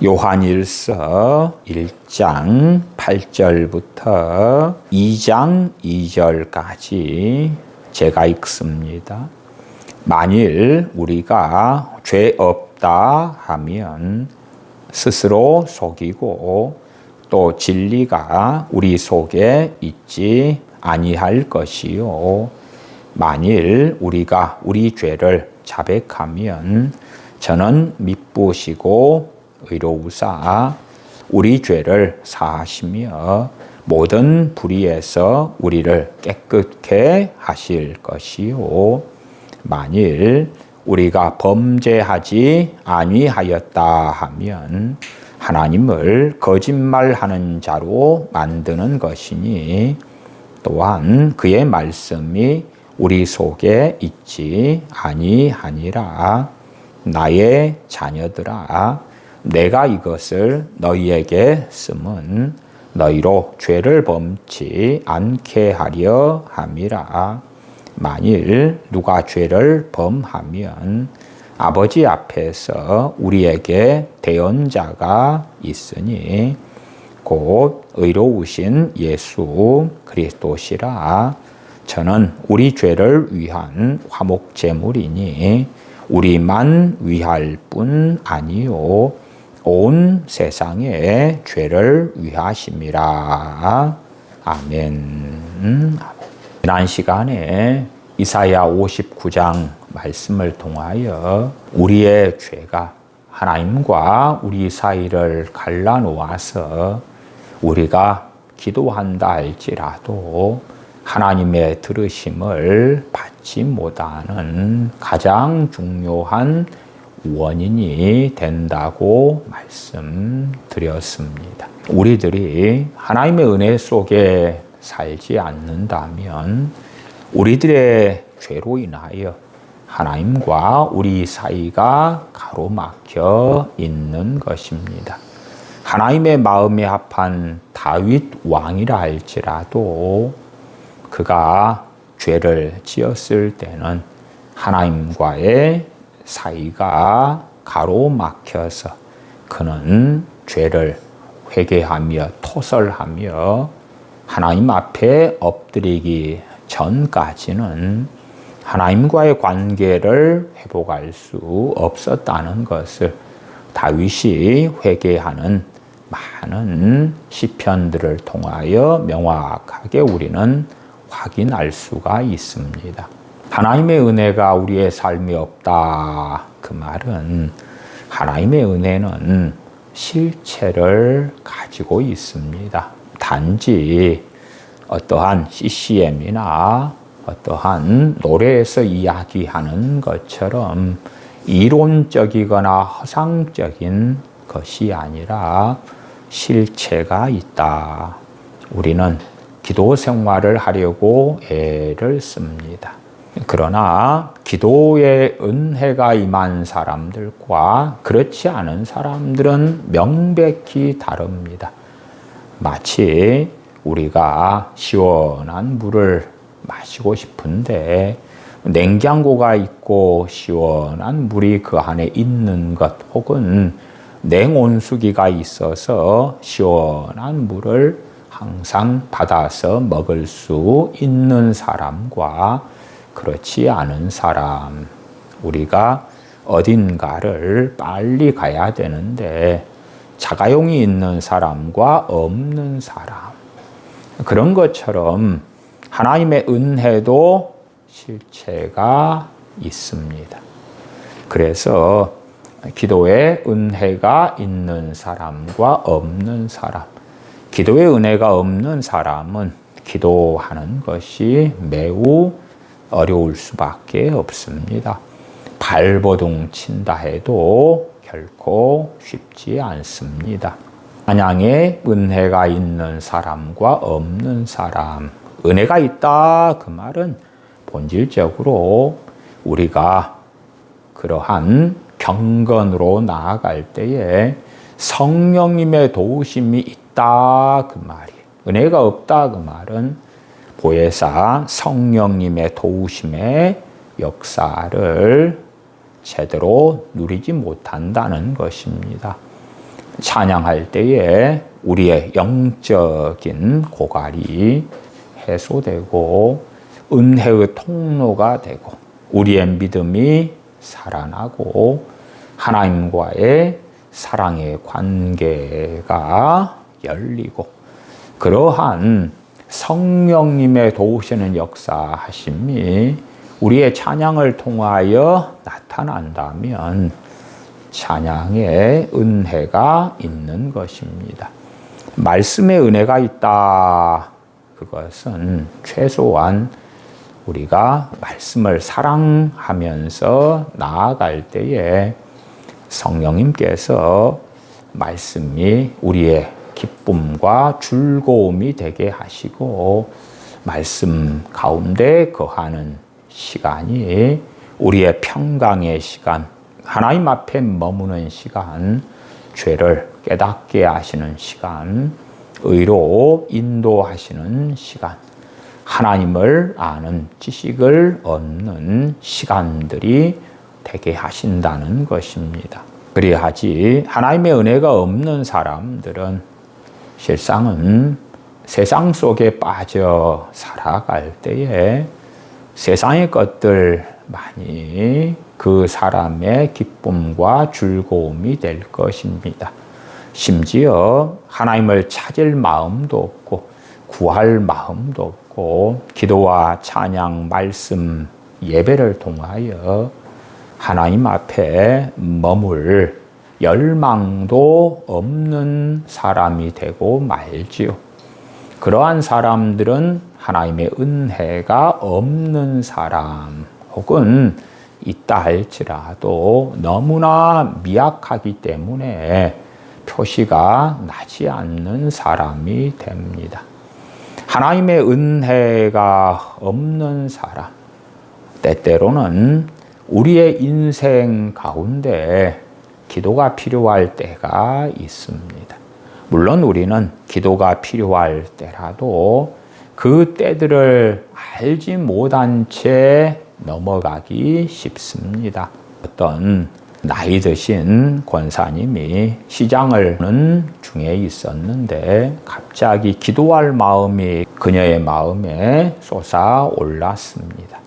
요한일서 1장 8절부터 2장 2절까지 제가 읽습니다. 만일 우리가 죄 없다 하면 스스로 속이고 또 진리가 우리 속에 있지 아니할 것이요. 만일 우리가 우리 죄를 자백하면 저는 미쁘시고 의로우사 우리 죄를 사하시며 모든 불의에서 우리를 깨끗게 하실 것이요. 만일 우리가 범죄하지 아니하였다 하면 하나님을 거짓말하는 자로 만드는 것이니 또한 그의 말씀이 우리 속에 있지 아니하니라. 나의 자녀들아, 내가 이것을 너희에게 쓰면 너희로 죄를 범치 않게 하려 함이라. 만일 누가 죄를 범하면 아버지 앞에서 우리에게 대언자가 있으니 곧 의로우신 예수 그리스도시라. 저는 우리 죄를 위한 화목제물이니 우리만 위할 뿐 아니요 온 세상의 죄를 위하심이라. 아멘. 지난 시간에 이사야 59장 말씀을 통하여 우리의 죄가 하나님과 우리 사이를 갈라놓아서 우리가 기도한다 할지라도 하나님의 들으심을 받지 못하는 가장 중요한 원인이 된다고 말씀드렸습니다. 우리들이 하나님의 은혜 속에 살지 않는다면 우리들의 죄로 인하여 하나님과 우리 사이가 가로막혀 있는 것입니다. 하나님의 마음에 합한 다윗 왕이라 할지라도 그가 죄를 지었을 때는 하나님과의 사이가 가로막혀서 그는 죄를 회개하며 토설하며 하나님 앞에 엎드리기 전까지는 하나님과의 관계를 회복할 수 없었다는 것을 다윗이 회개하는 많은 시편들을 통하여 명확하게 우리는 확인할 수가 있습니다. 하나님의 은혜가 우리의 삶에 없다. 그 말은 하나님의 은혜는 실체를 가지고 있습니다. 단지 어떠한 CCM이나 어떠한 노래에서 이야기하는 것처럼 이론적이거나 허상적인 것이 아니라 실체가 있다. 우리는 기도 생활을 하려고 애를 씁니다. 그러나 기도의 은혜가 임한 사람들과 그렇지 않은 사람들은 명백히 다릅니다. 마치 우리가 시원한 물을 마시고 싶은데 냉장고가 있고 시원한 물이 그 안에 있는 것 혹은 냉온수기가 있어서 시원한 물을 항상 받아서 먹을 수 있는 사람과 그렇지 않은 사람, 우리가 어딘가를 빨리 가야 되는데 자가용이 있는 사람과 없는 사람, 그런 것처럼 하나님의 은혜도 실체가 있습니다. 그래서 기도의 은혜가 있는 사람과 없는 사람, 기도의 은혜가 없는 사람은 기도하는 것이 매우 어려울 수밖에 없습니다. 발버둥 친다 해도 결코 쉽지 않습니다. 찬양의 은혜가 있는 사람과 없는 사람, 은혜가 있다 그 말은 본질적으로 우리가 그러한 경건으로 나아갈 때에 성령님의 도우심이 있다 그 말이에요. 은혜가 없다 그 말은 보혜사 성령님의 도우심의 역사를 제대로 누리지 못한다는 것입니다. 찬양할 때에 우리의 영적인 고갈이 해소되고 은혜의 통로가 되고 우리의 믿음이 살아나고 하나님과의 사랑의 관계가 열리고 그러한 성령님의 도우시는 역사하심이 우리의 찬양을 통하여 나타난다면 찬양의 은혜가 있는 것입니다. 말씀의 은혜가 있다. 그것은 최소한 우리가 말씀을 사랑하면서 나아갈 때에 성령님께서 말씀이 우리의 기쁨과 즐거움이 되게 하시고 말씀 가운데 거하는 시간이 우리의 평강의 시간, 하나님 앞에 머무는 시간, 죄를 깨닫게 하시는 시간, 의로 인도하시는 시간, 하나님을 아는 지식을 얻는 시간들이 되게 하신다는 것입니다. 그리하지 하나님의 은혜가 없는 사람들은 실상은 세상 속에 빠져 살아갈 때에 세상의 것들 많이 그 사람의 기쁨과 즐거움이 될 것입니다. 심지어 하나님을 찾을 마음도 없고 구할 마음도 없고 기도와 찬양, 말씀, 예배를 통하여 하나님 앞에 머물 열망도 없는 사람이 되고 말지요. 그러한 사람들은 하나님의 은혜가 없는 사람 혹은 있다 할지라도 너무나 미약하기 때문에 표시가 나지 않는 사람이 됩니다. 하나님의 은혜가 없는 사람, 때때로는 우리의 인생 가운데 기도가 필요할 때가 있습니다. 물론 우리는 기도가 필요할 때라도 그 때들을 알지 못한 채 넘어가기 쉽습니다. 어떤 나이 드신 권사님이 시장을 하는 중에 있었는데 갑자기 기도할 마음이 그녀의 마음에 솟아올랐습니다.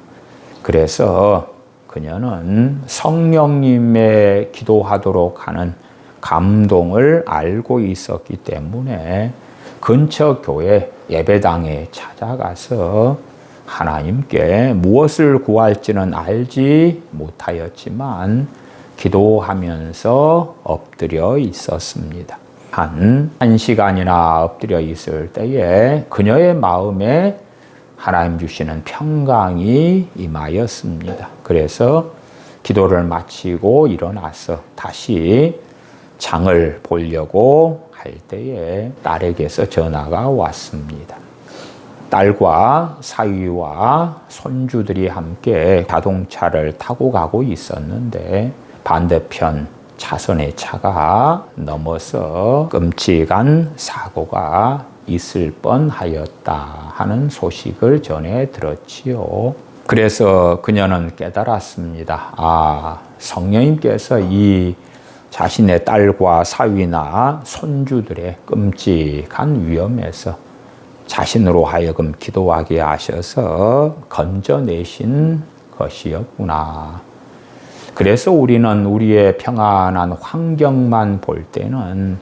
그래서 그녀는 성령님의 기도하도록 하는 감동을 알고 있었기 때문에 근처 교회 예배당에 찾아가서 하나님께 무엇을 구할지는 알지 못하였지만 기도하면서 엎드려 있었습니다. 한 시간이나 엎드려 있을 때에 그녀의 마음에 하나님 주시는 평강이 임하였습니다. 그래서 기도를 마치고 일어나서 다시 장을 보려고 할 때에 딸에게서 전화가 왔습니다. 딸과 사위와 손주들이 함께 자동차를 타고 가고 있었는데 반대편 차선의 차가 넘어서 끔찍한 사고가 있을 뻔하였다 하는 소식을 전해 들었지요. 그래서 그녀는 깨달았습니다. 성령님께서 이 자신의 딸과 사위나 손주들의 끔찍한 위험에서 자신으로 하여금 기도하게 하셔서 건져내신 것이었구나. 그래서 우리는 우리의 평안한 환경만 볼 때는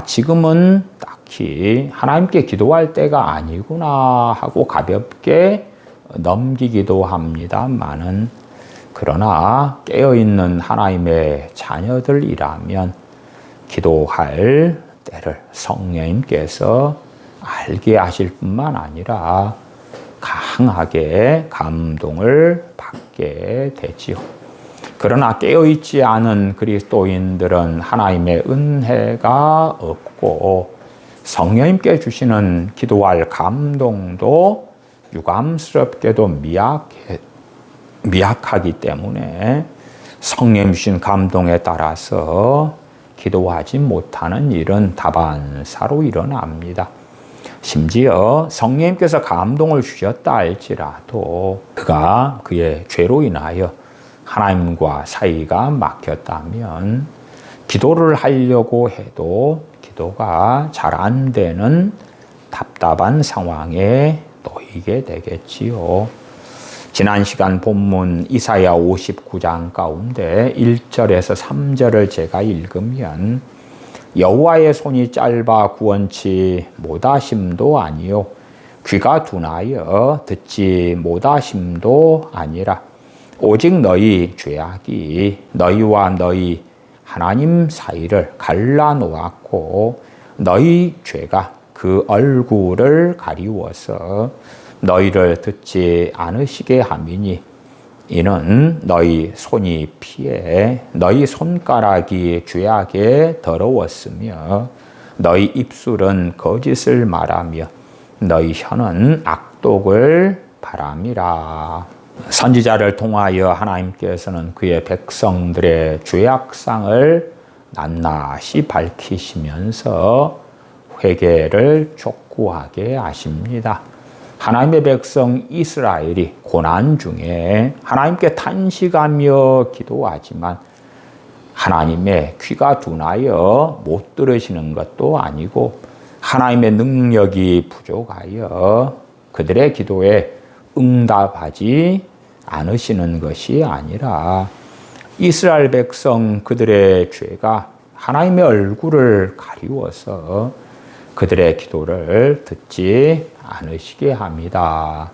지금은 딱히 하나님께 기도할 때가 아니구나 하고 가볍게 넘기기도 합니다만은 그러나 깨어있는 하나님의 자녀들이라면 기도할 때를 성령님께서 알게 하실 뿐만 아니라 강하게 감동을 받게 되지요. 그러나 깨어있지 않은 그리스도인들은 하나님의 은혜가 없고 성령님께 주시는 기도할 감동도 유감스럽게도 미약하기 때문에 성령 주신 감동에 따라서 기도하지 못하는 일은 다반사로 일어납니다. 심지어 성령님께서 감동을 주셨다 할지라도 그가 그의 죄로 인하여 하나님과 사이가 막혔다면 기도를 하려고 해도 기도가 잘 안 되는 답답한 상황에 놓이게 되겠지요. 지난 시간 본문 이사야 59장 가운데 1절에서 3절을 제가 읽으면 여호와의 손이 짧아 구원치 못하심도 아니요 귀가 둔하여 듣지 못하심도 아니라 오직 너희 죄악이 너희와 너희 하나님 사이를 갈라놓았고 너희 죄가 그 얼굴을 가리워서 너희를 듣지 않으시게 함이니 이는 너희 손이 피해 너희 손가락이 죄악에 더러웠으며 너희 입술은 거짓을 말하며 너희 혀는 악독을 바람이라. 선지자를 통하여 하나님께서는 그의 백성들의 죄악상을 낱낱이 밝히시면서 회개를 촉구하게 하십니다. 하나님의 백성 이스라엘이 고난 중에 하나님께 탄식하며 기도하지만 하나님의 귀가 둔하여 못 들으시는 것도 아니고 하나님의 능력이 부족하여 그들의 기도에 응답하지 않으시는 것이 아니라 이스라엘 백성 그들의 죄가 하나님의 얼굴을 가리워서 그들의 기도를 듣지 않으시게 합니다.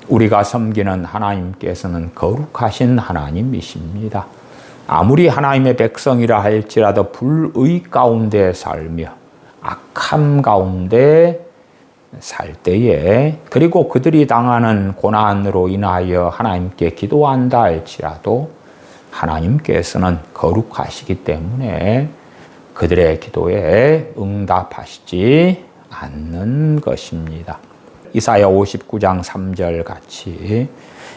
우리가 섬기는 하나님께서는 거룩하신 하나님이십니다. 아무리 하나님의 백성이라 할지라도 불의 가운데 살며 악함 가운데 살 때에 그리고 그들이 당하는 고난으로 인하여 하나님께 기도한다 할지라도 하나님께서는 거룩하시기 때문에 그들의 기도에 응답하시지 않는 것입니다. 이사야 59장 3절 같이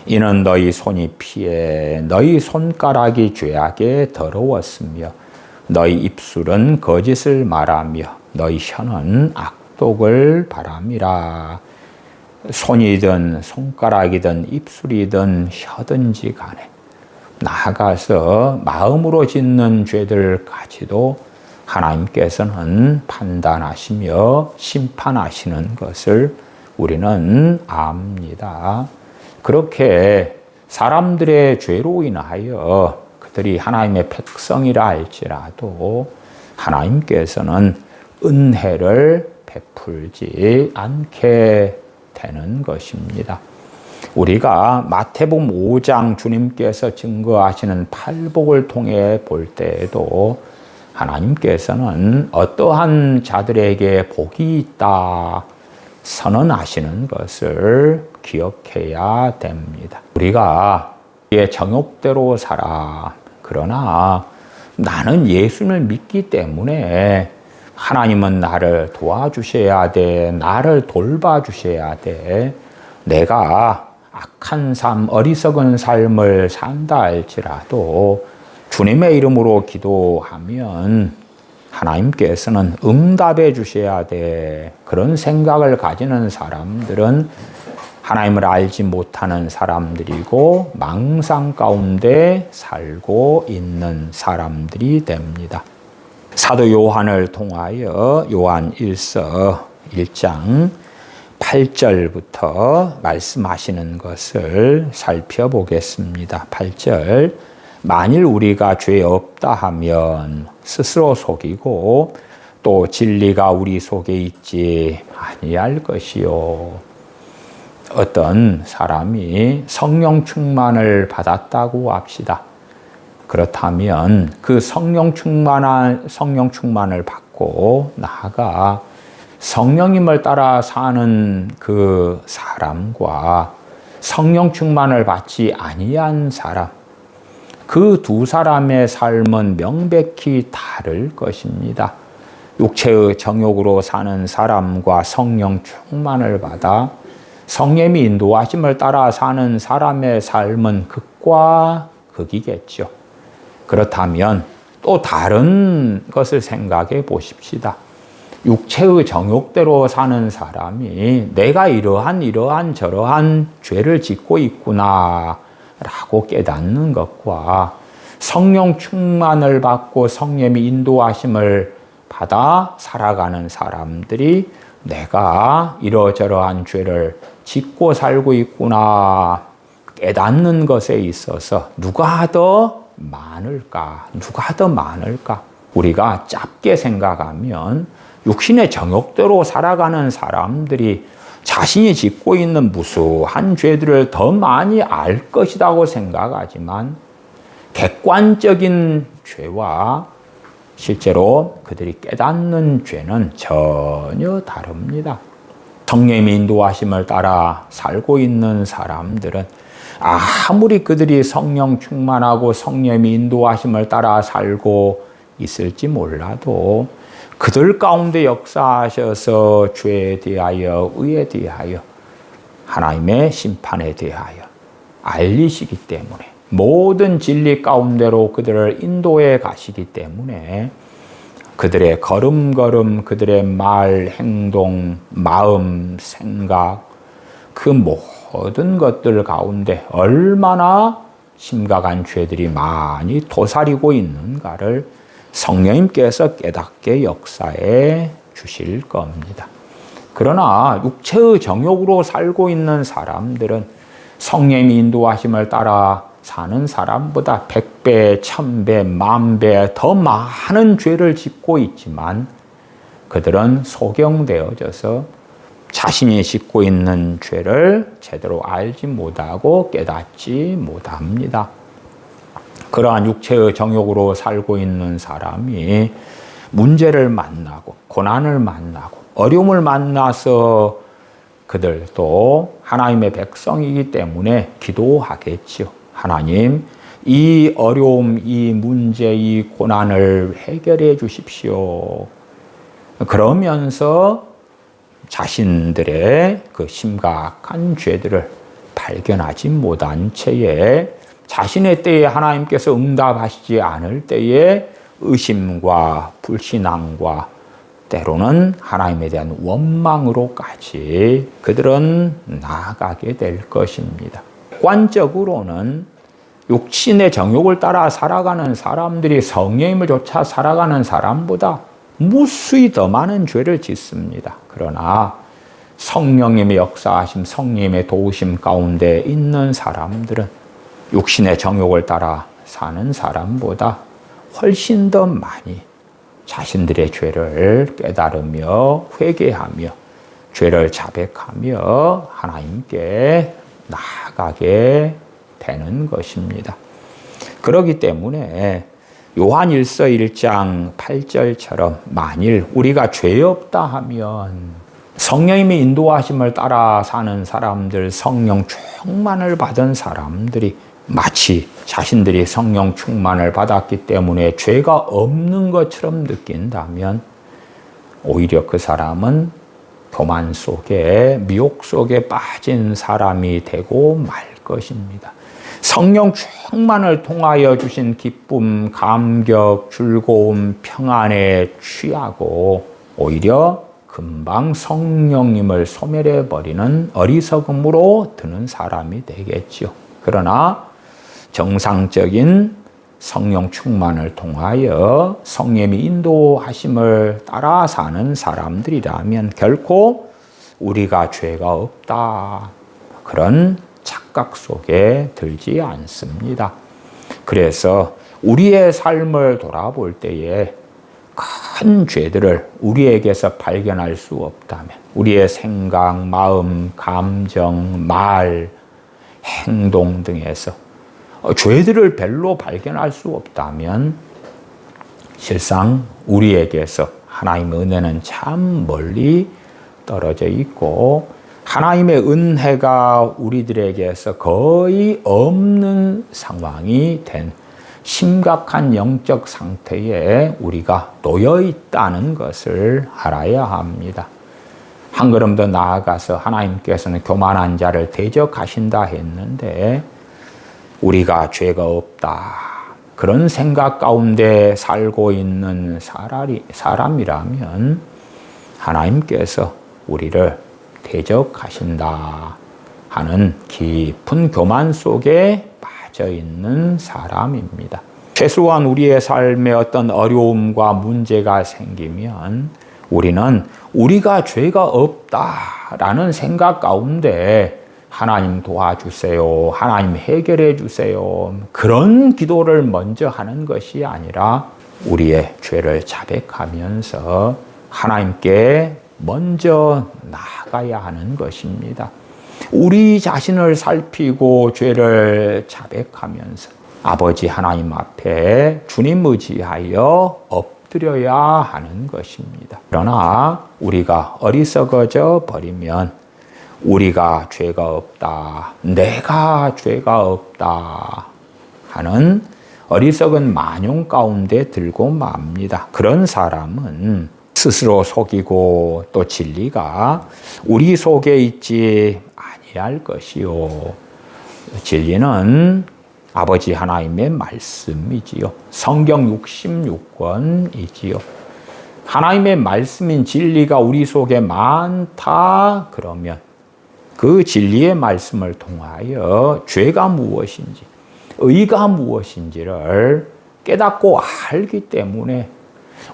이는 너희 손이 피해 너희 손가락이 죄악에 더러웠으며 너희 입술은 거짓을 말하며 너희 혀는 악독을 바람이라. 손이든 손가락이든 입술이든 혀든지 간에 나아가서 마음으로 짓는 죄들까지도 하나님께서는 판단하시며 심판하시는 것을 우리는 압니다. 그렇게 사람들의 죄로 인하여 그들이 하나님의 백성이라 할지라도 하나님께서는 은혜를 베풀지 않게 되는 것입니다. 우리가 마태복음 5장 주님께서 증거하시는 팔복을 통해 볼 때에도 하나님께서는 어떠한 자들에게 복이 있다 선언하시는 것을 기억해야 됩니다. 우리가 의 정욕대로 살아. 그러나 나는 예수를 믿기 때문에 하나님은 나를 도와주셔야 돼. 나를 돌봐주셔야 돼. 내가 악한 삶, 어리석은 삶을 산다 할지라도 주님의 이름으로 기도하면 하나님께서는 응답해 주셔야 돼. 그런 생각을 가지는 사람들은 하나님을 알지 못하는 사람들이고 망상 가운데 살고 있는 사람들이 됩니다. 사도 요한을 통하여 요한 1서 1장 8절부터 말씀하시는 것을 살펴보겠습니다. 8절 만일 우리가 죄 없다 하면 스스로 속이고 또 진리가 우리 속에 있지 아니할 것이요. 어떤 사람이 성령 충만을 받았다고 합시다. 그렇다면 그 성령 충만을 받고 나아가 성령님을 따라 사는 그 사람과 성령 충만을 받지 아니한 사람, 그 두 사람의 삶은 명백히 다를 것입니다. 육체의 정욕으로 사는 사람과 성령 충만을 받아 성령의 인도하심을 따라 사는 사람의 삶은 극과 극이겠죠. 그렇다면 또 다른 것을 생각해 보십시다. 육체의 정욕대로 사는 사람이 내가 이러한 저러한 죄를 짓고 있구나 라고 깨닫는 것과 성령 충만을 받고 성령의 인도하심을 받아 살아가는 사람들이 내가 이러저러한 죄를 짓고 살고 있구나 깨닫는 것에 있어서 누가 더 많을까? 누가 더 많을까? 우리가 짧게 생각하면 육신의 정욕대로 살아가는 사람들이 자신이 짓고 있는 무수한 죄들을 더 많이 알 것이라고 생각하지만 객관적인 죄와 실제로 그들이 깨닫는 죄는 전혀 다릅니다. 성령의 인도하심을 따라 살고 있는 사람들은 아무리 그들이 성령 충만하고 성령의 인도하심을 따라 살고 있을지 몰라도 그들 가운데 역사하셔서 죄에 대하여 의에 대하여 하나님의 심판에 대하여 알리시기 때문에 모든 진리 가운데로 그들을 인도해 가시기 때문에 그들의 걸음걸음, 그들의 말, 행동, 마음, 생각 그 모든 것들 가운데 얼마나 심각한 죄들이 많이 도사리고 있는가를 성령님께서 깨닫게 역사해 주실 겁니다. 그러나 육체의 정욕으로 살고 있는 사람들은 성령의 인도하심을 따라 사는 사람보다 100배, 1000배, 10,000배 더 많은 죄를 짓고 있지만 그들은 소경되어져서 자신이 짓고 있는 죄를 제대로 알지 못하고 깨닫지 못합니다. 그러한 육체의 정욕으로 살고 있는 사람이 문제를 만나고 고난을 만나고 어려움을 만나서 그들도 하나님의 백성이기 때문에 기도하겠지요. 하나님, 이 어려움, 이 문제, 이 고난을 해결해 주십시오. 그러면서 자신들의 그 심각한 죄들을 발견하지 못한 채에 자신의 때에 하나님께서 응답하시지 않을 때에 의심과 불신앙과 때로는 하나님에 대한 원망으로까지 그들은 나아가게 될 것입니다. 객관적으로는 육신의 정욕을 따라 살아가는 사람들이 성령님을 쫓아 살아가는 사람보다 무수히 더 많은 죄를 짓습니다. 그러나 성령님의 역사하심, 성령님의 도우심 가운데 있는 사람들은 육신의 정욕을 따라 사는 사람보다 훨씬 더 많이 자신들의 죄를 깨달으며 회개하며 죄를 자백하며 하나님께 나아가게 되는 것입니다. 그렇기 때문에 요한일서 1장 8절처럼 만일 우리가 죄 없다 하면 성령님의 인도하심을 따라 사는 사람들, 성령 충만을 받은 사람들이 마치 자신들이 성령 충만을 받았기 때문에 죄가 없는 것처럼 느낀다면 오히려 그 사람은 교만 속에 미혹 속에 빠진 사람이 되고 말 것입니다. 성령 충만을 통하여 주신 기쁨, 감격, 즐거움, 평안에 취하고 오히려 금방 성령님을 소멸해버리는 어리석음으로 드는 사람이 되겠지요. 그러나 정상적인 성령 충만을 통하여 성령의 인도하심을 따라 사는 사람들이라면 결코 우리가 죄가 없다 그런 착각 속에 들지 않습니다. 그래서 우리의 삶을 돌아볼 때에 큰 죄들을 우리에게서 발견할 수 없다면 우리의 생각, 마음, 감정, 말, 행동 등에서 죄들을 별로 발견할 수 없다면 실상 우리에게서 하나님의 은혜는 참 멀리 떨어져 있고 하나님의 은혜가 우리들에게서 거의 없는 상황이 된 심각한 영적 상태에 우리가 놓여 있다는 것을 알아야 합니다. 한 걸음 더 나아가서 하나님께서는 교만한 자를 대적하신다 했는데 우리가 죄가 없다 그런 생각 가운데 살고 있는 사람이라면 하나님께서 우리를 대적하신다 하는 깊은 교만 속에 빠져 있는 사람입니다. 최소한 우리의 삶에 어떤 어려움과 문제가 생기면 우리는 우리가 죄가 없다라는 생각 가운데 하나님 도와주세요, 하나님 해결해 주세요, 그런 기도를 먼저 하는 것이 아니라 우리의 죄를 자백하면서 하나님께 먼저 나아가야 하는 것입니다. 우리 자신을 살피고 죄를 자백하면서 아버지 하나님 앞에 주님 의지하여 엎드려야 하는 것입니다. 그러나 우리가 어리석어져 버리면 우리가 죄가 없다, 내가 죄가 없다 하는 어리석은 만용 가운데 들고 맙니다. 그런 사람은 스스로 속이고 또 진리가 우리 속에 있지 아니할 것이요. 진리는 아버지 하나님의 말씀이지요. 성경 66권이지요. 하나님의 말씀인 진리가 우리 속에 많다 그러면 그 진리의 말씀을 통하여 죄가 무엇인지, 의가 무엇인지를 깨닫고 알기 때문에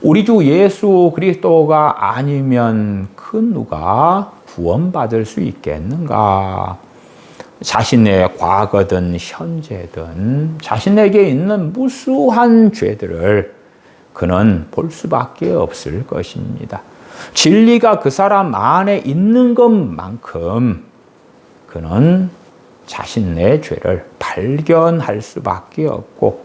우리 주 예수 그리스도가 아니면 그 누가 구원받을 수 있겠는가? 자신의 과거든 현재든 자신에게 있는 무수한 죄들을 그는 볼 수밖에 없을 것입니다. 진리가 그 사람 안에 있는 것만큼 그는 자신의 죄를 발견할 수밖에 없고,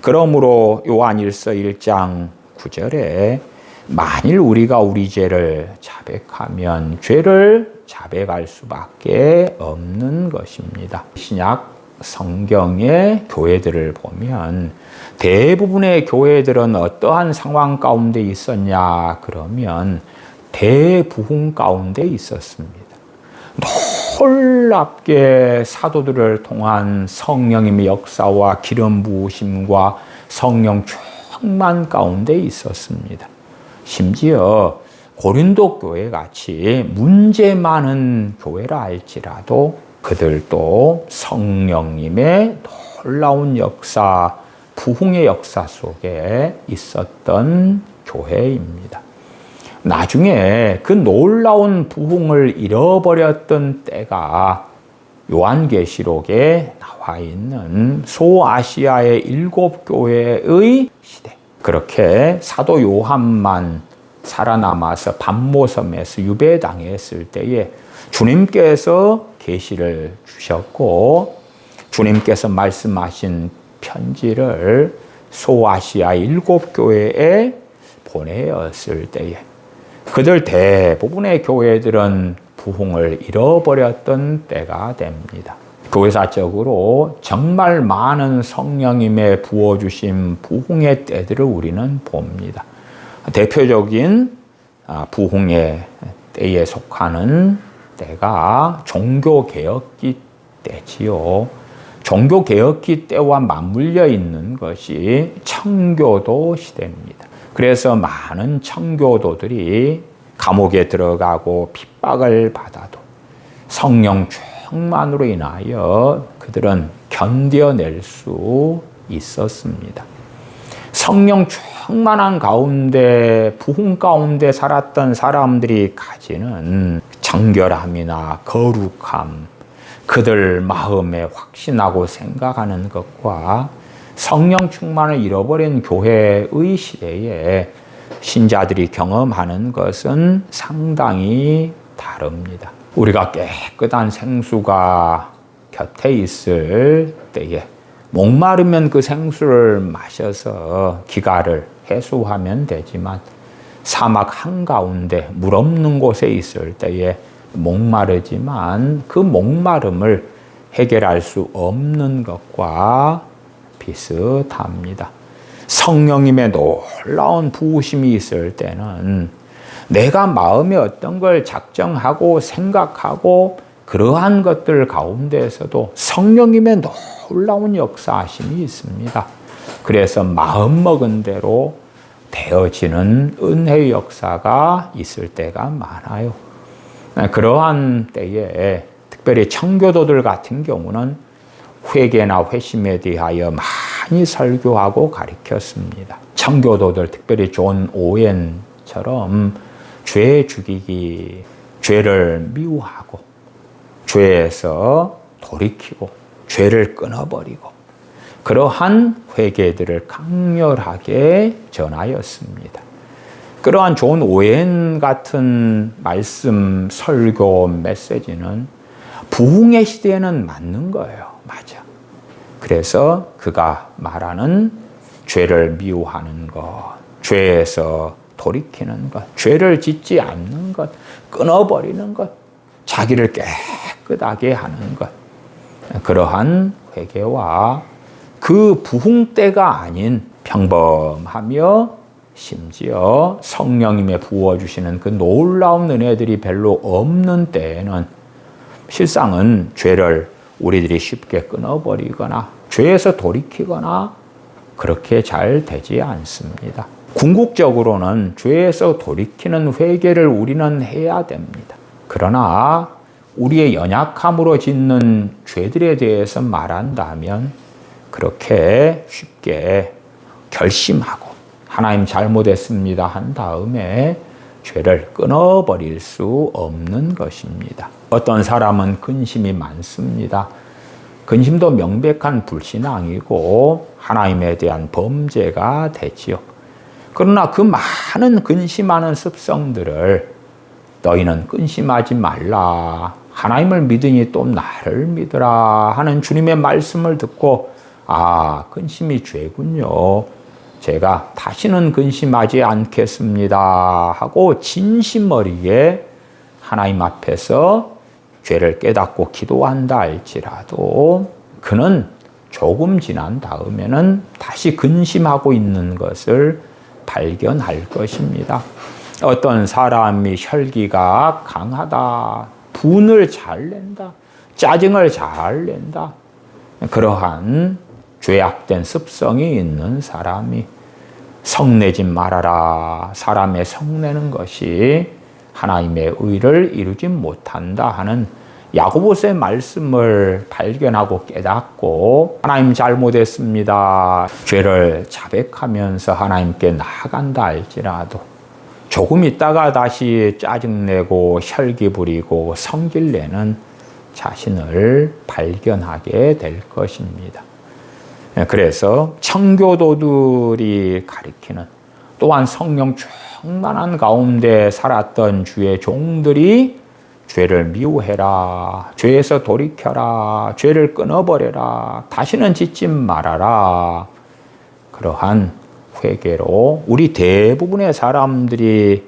그러므로 요한일서 1장 9절에 만일 우리가 우리 죄를 자백하면 죄를 자백할 수밖에 없는 것입니다. 신약 성경의 교회들을 보면 대부분의 교회들은 어떠한 상황 가운데 있었냐 그러면 대부흥 가운데 있었습니다. 놀랍게 사도들을 통한 성령님의 역사와 기름 부으심과 성령 충만 가운데 있었습니다. 심지어 고린도 교회 같이 문제 많은 교회라 할지라도 그들도 성령님의 놀라운 역사, 부흥의 역사 속에 있었던 교회입니다. 나중에 그 놀라운 부흥을 잃어버렸던 때가 요한계시록에 나와 있는 소아시아의 7교회의 시대. 그렇게 사도 요한만 살아남아서 밤모섬에서 유배당했을 때에 주님께서 계시를 주셨고 주님께서 말씀하신 편지를 소아시아 7교회에 보내었을 때에 그들 대부분의 교회들은 부흥을 잃어버렸던 때가 됩니다. 교회사적으로 정말 많은 성령님의 부어주신 부흥의 때들을 우리는 봅니다. 대표적인 부흥의 때에 속하는 때가 종교개혁기 때지요. 종교개혁기 때와 맞물려 있는 것이 청교도 시대입니다. 그래서 많은 청교도들이 감옥에 들어가고 핍박을 받아도 성령 충만으로 인하여 그들은 견뎌낼 수 있었습니다. 성령 충만한 가운데 부흥 가운데 살았던 사람들이 가지는 정결함이나 거룩함, 그들 마음에 확신하고 생각하는 것과 성령 충만을 잃어버린 교회의 시대에 신자들이 경험하는 것은 상당히 다릅니다. 우리가 깨끗한 생수가 곁에 있을 때에 목마르면 그 생수를 마셔서 기가를 해소하면 되지만 사막 한가운데 물 없는 곳에 있을 때에 목마르지만 그 목마름을 해결할 수 없는 것과 비슷합니다. 성령님의 놀라운 부으심이 있을 때는 내가 마음에 어떤 걸 작정하고 생각하고 그러한 것들 가운데에서도 성령님의 놀라운 역사하심이 있습니다. 그래서 마음먹은 대로 되어지는 은혜의 역사가 있을 때가 많아요. 그러한 때에 특별히 청교도들 같은 경우는 회개나 회심에 대하여 많이 설교하고 가르쳤습니다. 청교도들, 특별히 존 오웬처럼 죄 죽이기, 죄를 미워하고 죄에서 돌이키고 죄를 끊어버리고 그러한 회개들을 강렬하게 전하였습니다. 그러한 존 오웬 같은 말씀, 설교, 메시지는 부흥의 시대에는 맞는 거예요. 맞아. 그래서 그가 말하는 죄를 미워하는 것, 죄에서 돌이키는 것, 죄를 짓지 않는 것, 끊어버리는 것, 자기를 깨끗하게 하는 것, 그러한 회개와 그 부흥 때가 아닌 평범하며 심지어 성령님의 부어주시는 그 놀라운 은혜들이 별로 없는 때에는 실상은 죄를 우리들이 쉽게 끊어버리거나 죄에서 돌이키거나 그렇게 잘 되지 않습니다. 궁극적으로는 죄에서 돌이키는 회개를 우리는 해야 됩니다. 그러나 우리의 연약함으로 짓는 죄들에 대해서 말한다면 그렇게 쉽게 결심하고 하나님 잘못했습니다 한 다음에 죄를 끊어버릴 수 없는 것입니다. 어떤 사람은 근심이 많습니다. 근심도 명백한 불신앙이고 하나님에 대한 범죄가 되지요. 그러나 그 많은 근심하는 습성들을 너희는 근심하지 말라. 하나님을 믿으니 또 나를 믿으라 하는 주님의 말씀을 듣고 아, 근심이 죄군요. 제가 다시는 근심하지 않겠습니다 하고 진심 어리게 하나님 앞에서 죄를 깨닫고 기도한다 할지라도 그는 조금 지난 다음에는 다시 근심하고 있는 것을 발견할 것입니다. 어떤 사람이 혈기가 강하다, 분을 잘 낸다, 짜증을 잘 낸다, 그러한 죄악된 습성이 있는 사람이 성내지 말아라. 사람의 성내는 것이 하나님의 의를 이루지 못한다 하는 야고보서의 말씀을 발견하고 깨닫고 하나님 잘못했습니다. 죄를 자백하면서 하나님께 나아간다 할지라도 조금 있다가 다시 짜증내고 혈기 부리고 성질내는 자신을 발견하게 될 것입니다. 그래서 청교도들이 가리키는 또한 성령 충만한 가운데 살았던 주의 종들이 죄를 미워해라, 죄에서 돌이켜라, 죄를 끊어버려라, 다시는 짓지 말아라. 그러한 회개로 우리 대부분의 사람들이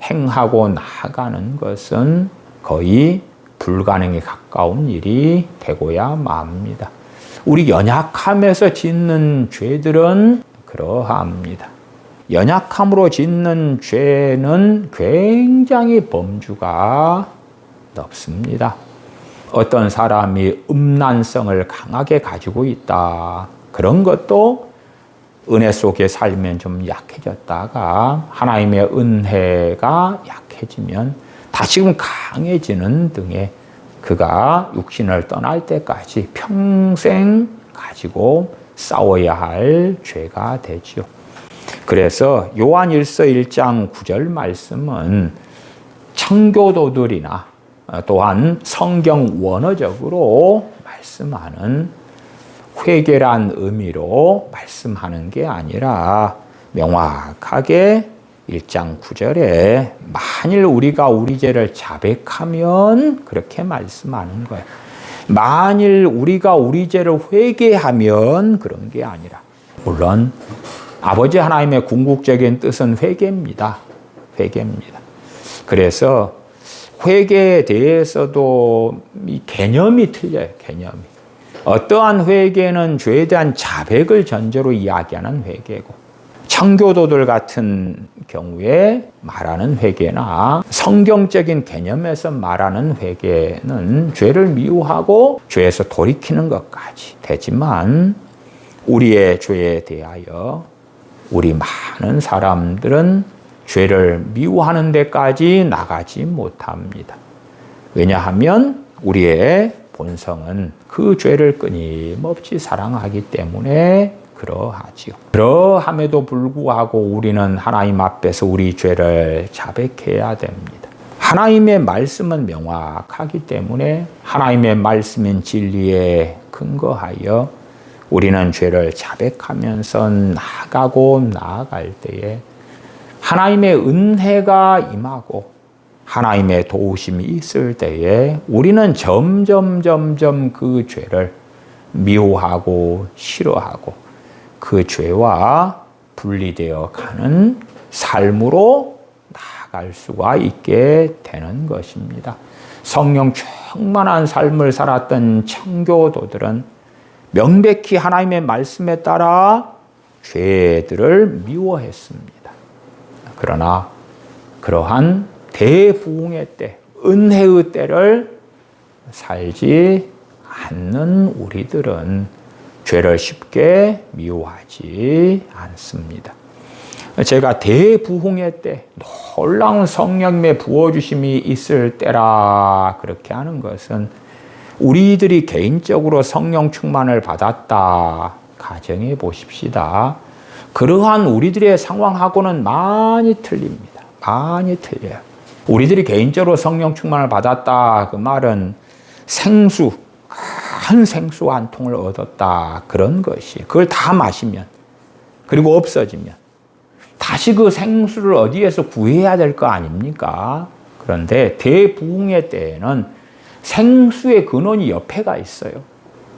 행하고 나아가는 것은 거의 불가능에 가까운 일이 되고야 맙니다. 우리 연약함에서 짓는 죄들은 그러합니다. 연약함으로 짓는 죄는 굉장히 범주가 넓습니다. 어떤 사람이 음란성을 강하게 가지고 있다. 그런 것도 은혜 속에 살면 좀 약해졌다가 하나님의 은혜가 약해지면 다시금 강해지는 등의 그가 육신을 떠날 때까지 평생 가지고 싸워야 할 죄가 되지요. 그래서 요한 1서 1장 9절 말씀은 청교도들이나 또한 성경 원어적으로 말씀하는 회개란 의미로 말씀하는 게 아니라 명확하게 1장 9절에 만일 우리가 우리 죄를 자백하면 그렇게 말씀하는 거예요. 만일 우리가 우리 죄를 회개하면 그런 게 아니라 물론 아버지 하나님의 궁극적인 뜻은 회개입니다. 회개입니다. 그래서 회개에 대해서도 이 개념이 틀려요. 개념이. 어떠한 회개는 죄에 대한 자백을 전제로 이야기하는 회개고 청교도들 같은 경우에 말하는 회개나 성경적인 개념에서 말하는 회개는 죄를 미워하고 죄에서 돌이키는 것까지 되지만 우리의 죄에 대하여 우리 많은 사람들은 죄를 미워하는 데까지 나가지 못합니다. 왜냐하면 우리의 본성은 그 죄를 끊임없이 사랑하기 때문에 그러하지요. 그러함에도 불구하고 우리는 하나님 앞에서 우리 죄를 자백해야 됩니다. 하나님의 말씀은 명확하기 때문에 하나님의 말씀인 진리에 근거하여 우리는 죄를 자백하면서 나아갈 때에 하나님의 은혜가 임하고 하나님의 도우심이 있을 때에 우리는 점점 그 죄를 미워하고 싫어하고 그 죄와 분리되어 가는 삶으로 나아갈 수가 있게 되는 것입니다. 성령 충만한 삶을 살았던 청교도들은 명백히 하나님의 말씀에 따라 죄들을 미워했습니다. 그러나 그러한 대부흥의 때, 은혜의 때를 살지 않는 우리들은 죄를 쉽게 미워하지 않습니다. 제가 대부흥의 때, 놀라운 성령의 부어주심이 있을 때라 그렇게 하는 것은 우리들이 개인적으로 성령 충만을 받았다 가정해 보십시다. 그러한 우리들의 상황하고는 많이 틀립니다. 많이 틀려요. 우리들이 개인적으로 성령 충만을 받았다 그 말은 큰 생수 한 통을 얻었다 그런 것이 그걸 다 마시면 그리고 없어지면 다시 그 생수를 어디에서 구해야 될 거 아닙니까? 그런데 대부흥의 때에는 생수의 근원이 옆에가 있어요.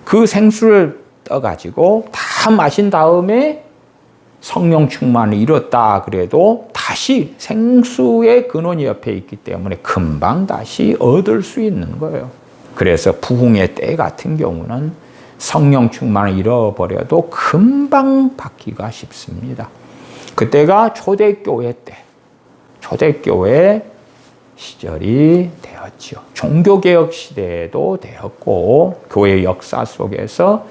그 생수를 떠가지고 다 마신 다음에 성령 충만을 이뤘다 그래도 다시 생수의 근원이 옆에 있기 때문에 금방 다시 얻을 수 있는 거예요. 그래서 부흥의 때 같은 경우는 성령 충만을 잃어버려도 금방 받기가 쉽습니다. 그때가 초대교회 때, 초대교회 시절이 되었지요. 종교개혁 시대도 되었고 교회 역사 속에서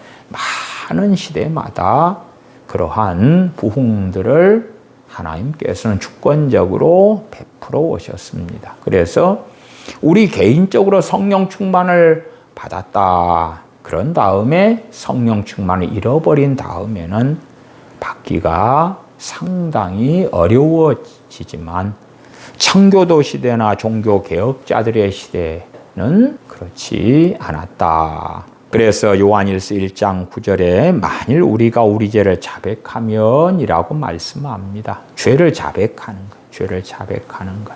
많은 시대마다 그러한 부흥들을 하나님께서는 주권적으로 베풀어 오셨습니다. 그래서 우리 개인적으로 성령 충만을 받았다. 그런 다음에 성령 충만을 잃어버린 다음에는 받기가 상당히 어려워지지만 청교도 시대나 종교개혁자들의 시대는 그렇지 않았다. 그래서 요한일서 1장 9절에 만일 우리가 우리 죄를 자백하면 이라고 말씀합니다. 죄를 자백하는 것, 죄를 자백하는 것,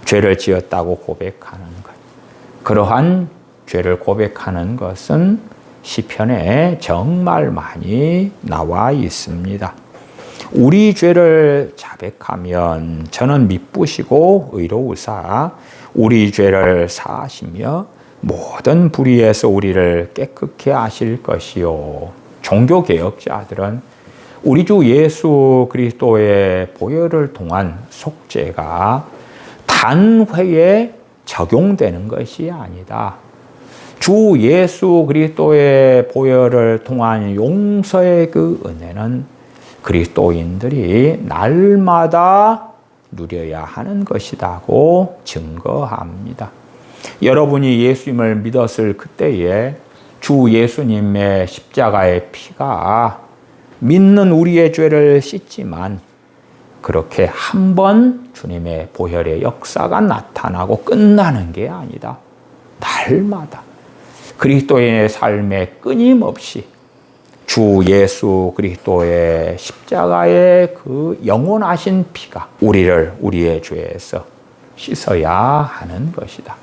죄를 지었다고 고백하는 것. 그러한 죄를 고백하는 것은 시편에 정말 많이 나와 있습니다. 우리 죄를 자백하면 저는 미쁘시고 의로우사 우리 죄를 사하시며 모든 불의에서 우리를 깨끗게 하실 것이요. 종교개혁자들은 우리 주 예수 그리스도의 보혈을 통한 속죄가 단회에 적용되는 것이 아니다. 주 예수 그리스도의 보혈을 통한 용서의 그 은혜는 그리스도인들이 날마다 누려야 하는 것이라고 증거합니다. 여러분이 예수님을 믿었을 그때에 주 예수님의 십자가의 피가 믿는 우리의 죄를 씻지만 그렇게 한 번 주님의 보혈의 역사가 나타나고 끝나는 게 아니다. 날마다 그리스도인의 삶에 끊임없이 주 예수 그리스도의 십자가의 그 영원하신 피가 우리의 죄에서 씻어야 하는 것이다.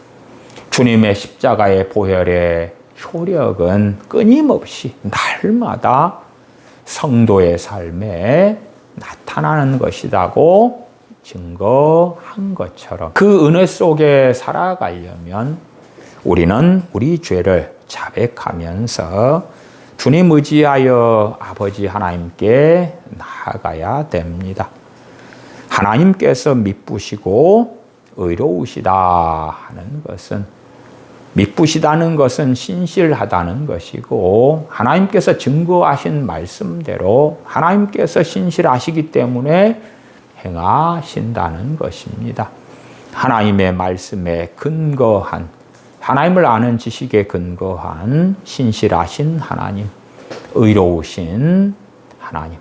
주님의 십자가의 보혈의 효력은 끊임없이 날마다 성도의 삶에 나타나는 것이라고 증거한 것처럼 그 은혜 속에 살아가려면 우리는 우리 죄를 자백하면서 주님 의지하여 아버지 하나님께 나아가야 됩니다. 하나님께서 미쁘시고 의로우시다 하는 것은 미쁘시다는 것은 신실하다는 것이고 하나님께서 증거하신 말씀대로 하나님께서 신실하시기 때문에 행하신다는 것입니다. 하나님의 말씀에 근거한 하나님을 아는 지식에 근거한 신실하신 하나님, 의로우신 하나님.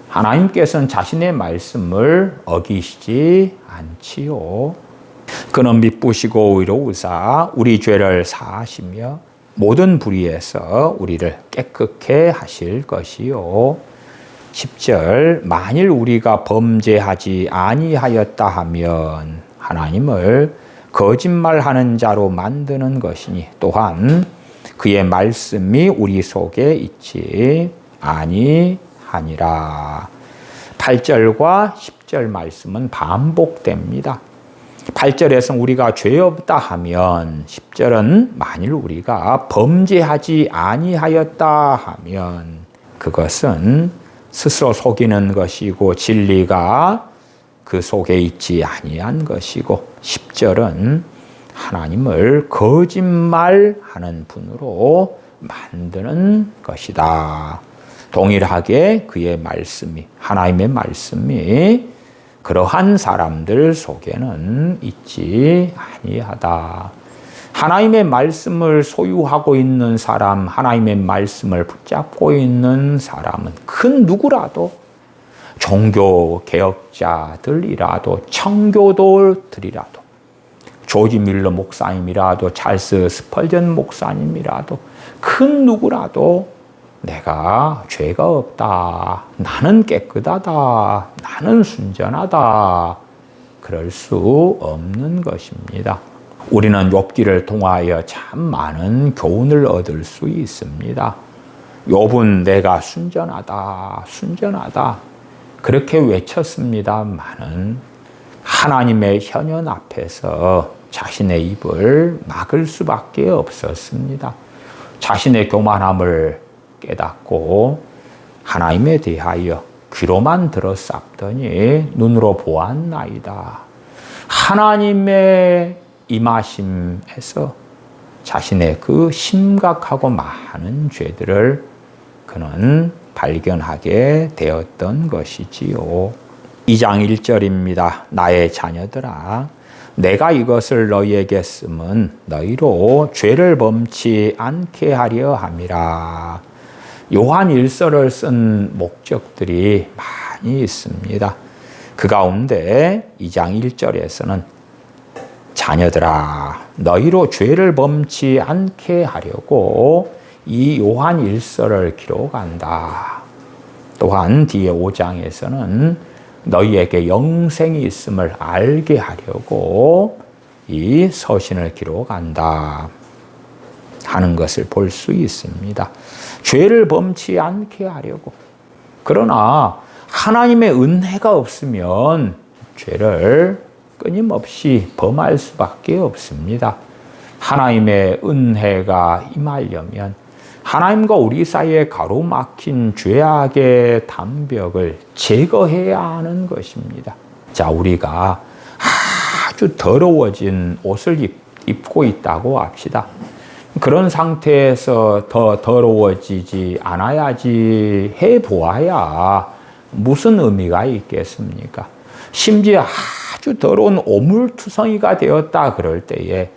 하나님께서는 자신의 말씀을 어기시지 않지요. 그는 미쁘시고 의로우사 우리 죄를 사하시며 모든 불의에서 우리를 깨끗게 하실 것이요. 10절 만일 우리가 범죄하지 아니하였다 하면 하나님을 거짓말하는 자로 만드는 것이니 또한 그의 말씀이 우리 속에 있지 아니하니라. 8절과 10절 말씀은 반복됩니다. 8절에서 우리가 죄 없다 하면 10절은 만일 우리가 범죄하지 아니하였다 하면 그것은 스스로 속이는 것이고 진리가 그 속에 있지 아니한 것이고 10절은 하나님을 거짓말하는 분으로 만드는 것이다. 동일하게 그의 말씀이 하나님의 말씀이 그러한 사람들 속에는 있지 아니하다. 하나님의 말씀을 소유하고 있는 사람, 하나님의 말씀을 붙잡고 있는 사람은 그 누구라도 종교 개혁자들이라도 청교도들이라도 조지 밀러 목사님이라도 찰스 스펄전 목사님이라도 그 누구라도 내가 죄가 없다. 나는 깨끗하다. 나는 순전하다. 그럴 수 없는 것입니다. 우리는 욥기를 통하여 참 많은 교훈을 얻을 수 있습니다. 욥은 내가 순전하다. 순전하다. 그렇게 외쳤습니다마는 하나님의 현현 앞에서 자신의 입을 막을 수밖에 없었습니다. 자신의 교만함을 깨닫고 하나님에 대하여 귀로만 들었사더니 눈으로 보았나이다. 하나님의 임하심에서 자신의 그 심각하고 많은 죄들을 그는 발견하게 되었던 것이지요. 2장 1절입니다. 나의 자녀들아 내가 이것을 너희에게 쓰면 너희로 죄를 범치 않게 하려 함이라. 요한 일서를 쓴 목적들이 많이 있습니다. 그 가운데 2장 1절에서는 자녀들아 너희로 죄를 범치 않게 하려고 이 요한 일서를 기록한다. 또한 뒤에 5장에서는 너희에게 영생이 있음을 알게 하려고 이 서신을 기록한다 하는 것을 볼 수 있습니다. 죄를 범치 않게 하려고. 그러나 하나님의 은혜가 없으면 죄를 끊임없이 범할 수밖에 없습니다. 하나님의 은혜가 임하려면 하나님과 우리 사이에 가로막힌 죄악의 담벽을 제거해야 하는 것입니다. 자, 우리가 아주 더러워진 옷을 입고 있다고 합시다. 그런 상태에서 더 더러워지지 않아야지 해보아야 무슨 의미가 있겠습니까? 심지어 아주 더러운 오물투성이가 되었다 그럴 때에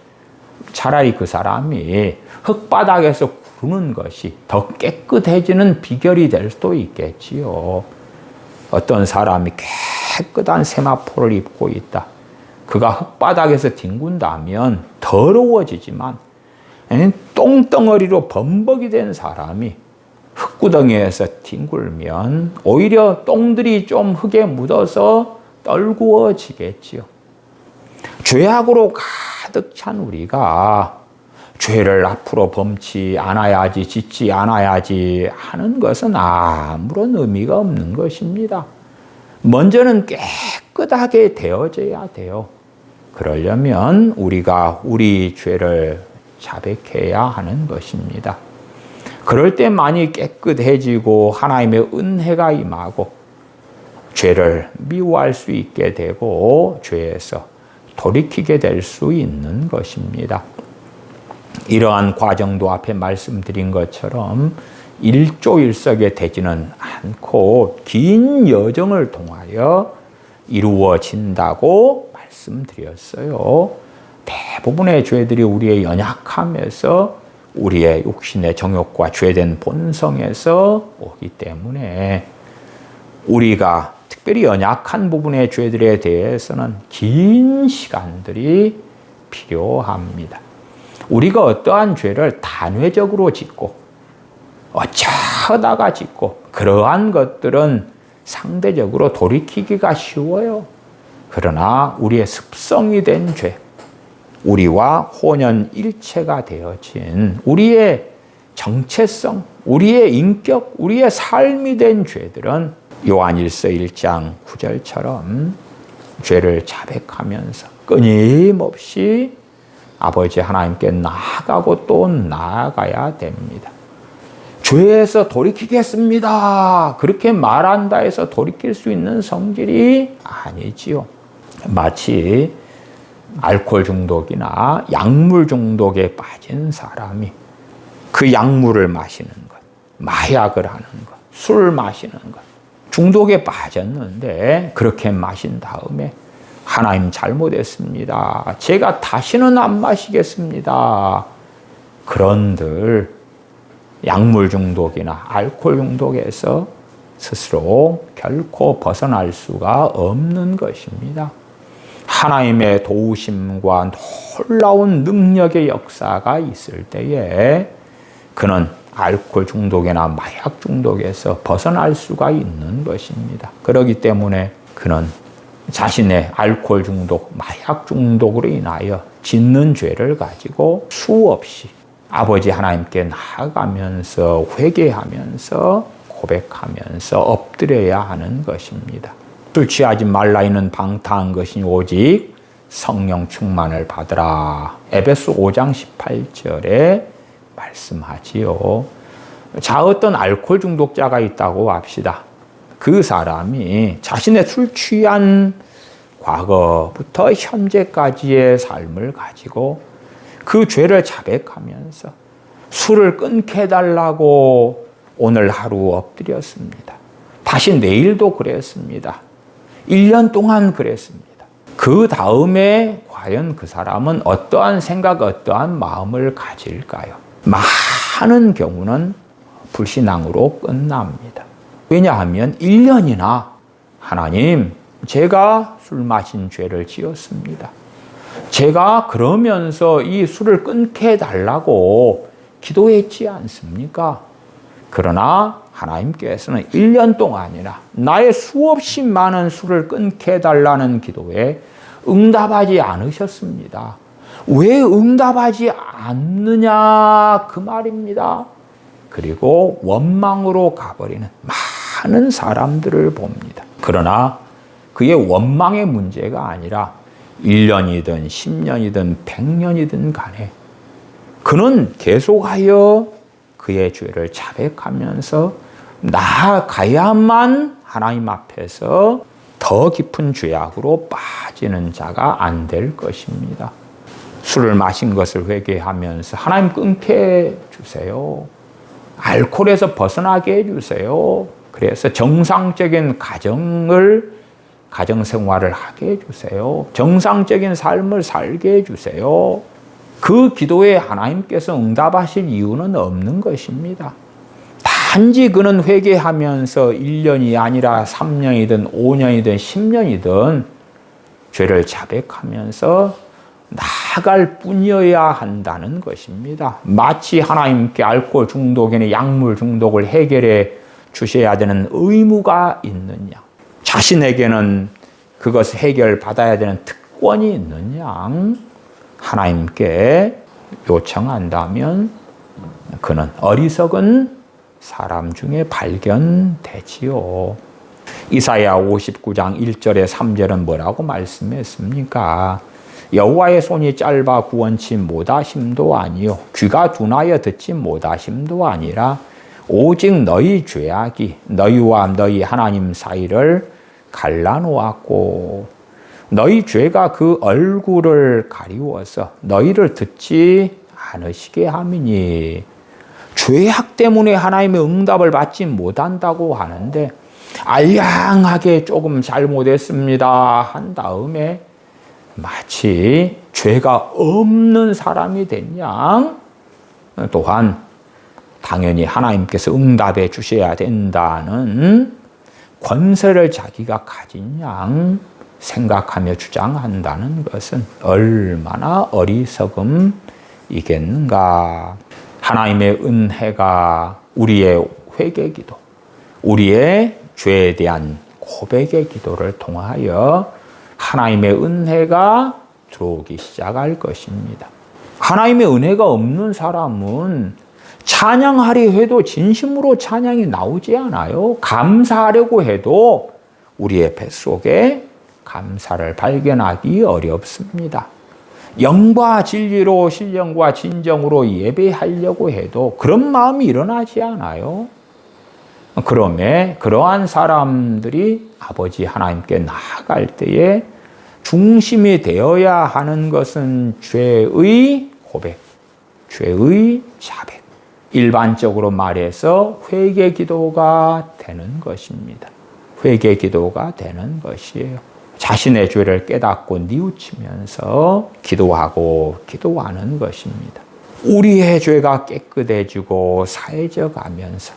차라리 그 사람이 흙바닥에서 구르는 것이 더 깨끗해지는 비결이 될 수도 있겠지요. 어떤 사람이 깨끗한 세마포를 입고 있다. 그가 흙바닥에서 뒹군다면 더러워지지만 똥덩어리로 범벅이 된 사람이 흙구덩이에서 뒹굴면 오히려 똥들이 좀 흙에 묻어서 떨구어지겠지요. 죄악으로 가득 찬 우리가 죄를 앞으로 범치 않아야지, 짓지 않아야지 하는 것은 아무런 의미가 없는 것입니다. 먼저는 깨끗하게 되어져야 돼요. 그러려면 우리가 우리 죄를 자백해야 하는 것입니다. 그럴 때 많이 깨끗해지고 하나님의 은혜가 임하고 죄를 미워할 수 있게 되고 죄에서 돌이키게 될 수 있는 것입니다. 이러한 과정도 앞에 말씀드린 것처럼 일조일석에 되지는 않고 긴 여정을 통하여 이루어진다고 말씀드렸어요. 대부분의 죄들이 우리의 연약함에서 우리의 욕심의 정욕과 죄된 본성에서 오기 때문에 우리가 특별히 연약한 부분의 죄들에 대해서는 긴 시간들이 필요합니다. 우리가 어떠한 죄를 단회적으로 짓고 어쩌다가 짓고 그러한 것들은 상대적으로 돌이키기가 쉬워요. 그러나 우리의 습성이 된 죄, 우리와 혼연일체가 되어진 우리의 정체성, 우리의 인격, 우리의 삶이 된 죄들은 요한일서 1장 9절처럼 죄를 자백하면서 끊임없이 아버지 하나님께 나아가고 또 나아가야 됩니다. 죄에서 돌이키겠습니다. 그렇게 말한다 해서 돌이킬 수 있는 성질이 아니지요. 마치 알코올 중독이나 약물 중독에 빠진 사람이 그 약물을 마시는 것, 마약을 하는 것, 술 마시는 것, 중독에 빠졌는데 그렇게 마신 다음에 하나님 잘못했습니다. 제가 다시는 안 마시겠습니다. 그런들 약물 중독이나 알코올 중독에서 스스로 결코 벗어날 수가 없는 것입니다. 하나님의 도우심과 놀라운 능력의 역사가 있을 때에 그는 알코올 중독이나 마약 중독에서 벗어날 수가 있는 것입니다. 그렇기 때문에 그는 자신의 알코올 중독, 마약 중독으로 인하여 짓는 죄를 가지고 수없이 아버지 하나님께 나아가면서 회개하면서 고백하면서 엎드려야 하는 것입니다. 술 취하지 말라 이는 방탕한 것이니 오직 성령 충만을 받으라. 에베소 5장 18절에 말씀하지요. 자, 어떤 알코올 중독자가 있다고 합시다. 그 사람이 자신의 술 취한 과거부터 현재까지의 삶을 가지고 그 죄를 자백하면서 술을 끊게 해달라고 오늘 하루 엎드렸습니다. 다시 내일도 그랬습니다. 1년 동안 그랬습니다. 그 다음에 과연 그 사람은 어떠한 생각, 어떠한 마음을 가질까요? 많은 경우는 불신앙으로 끝납니다. 왜냐하면 1년이나 하나님, 제가 술 마신 죄를 지었습니다. 제가 그러면서 이 술을 끊게 해달라고 기도했지 않습니까? 그러나 하나님께서는 1년 동안이나 나의 수없이 많은 술을 끊게 해달라는 기도에 응답하지 않으셨습니다. 왜 응답하지 않느냐 그 말입니다. 그리고 원망으로 가버리는 많은 사람들을 봅니다. 그러나 그의 원망의 문제가 아니라 1년이든 10년이든 100년이든 간에 그는 계속하여 그의 죄를 자백하면서 나아가야만 하나님 앞에서 더 깊은 죄악으로 빠지는 자가 안 될 것입니다. 술을 마신 것을 회개하면서 하나님 끊게 해주세요. 알코올에서 벗어나게 해주세요. 그래서 정상적인 가정생활을 하게 해주세요. 정상적인 삶을 살게 해주세요. 그 기도에 하나님께서 응답하실 이유는 없는 것입니다. 단지 그는 회개하면서 1년이 아니라 3년이든 5년이든 10년이든 죄를 자백하면서 나아갈 뿐이어야 한다는 것입니다. 마치 하나님께 알코올 중독이나 약물 중독을 해결해 주셔야 되는 의무가 있느냐, 자신에게는 그것을 해결받아야 되는 특권이 있느냐, 하나님께 요청한다면 그는 어리석은 사람 중에 발견되지요. 이사야 59장 1절에 3절은 뭐라고 말씀했습니까? 여호와의 손이 짧아 구원치 못하심도 아니요 귀가 둔하여 듣지 못하심도 아니라 오직 너희 죄악이 너희와 너희 하나님 사이를 갈라놓았고 너희 죄가 그 얼굴을 가리워서 너희를 듣지 않으시게 함이니. 죄악 때문에 하나님의 응답을 받지 못한다고 하는데 알량하게 조금 잘못했습니다 한 다음에 마치 죄가 없는 사람이 된 양 또한 당연히 하나님께서 응답해 주셔야 된다는 권세를 자기가 가진 양 생각하며 주장한다는 것은 얼마나 어리석음이겠는가. 하나님의 은혜가 우리의 회개기도, 우리의 죄에 대한 고백의 기도를 통하여 하나님의 은혜가 들어오기 시작할 것입니다. 하나님의 은혜가 없는 사람은 찬양하려 해도 진심으로 찬양이 나오지 않아요. 감사하려고 해도 우리의 뱃속에 감사를 발견하기 어렵습니다. 영과 진리로 신령과 진정으로 예배하려고 해도 그런 마음이 일어나지 않아요. 그러면 그러한 사람들이 아버지 하나님께 나아갈 때에 중심이 되어야 하는 것은 죄의 고백, 죄의 자백. 일반적으로 말해서 회개 기도가 되는 것입니다. 회개 기도가 되는 것이에요. 자신의 죄를 깨닫고 뉘우치면서 기도하는 것입니다. 우리의 죄가 깨끗해지고 사해져 가면서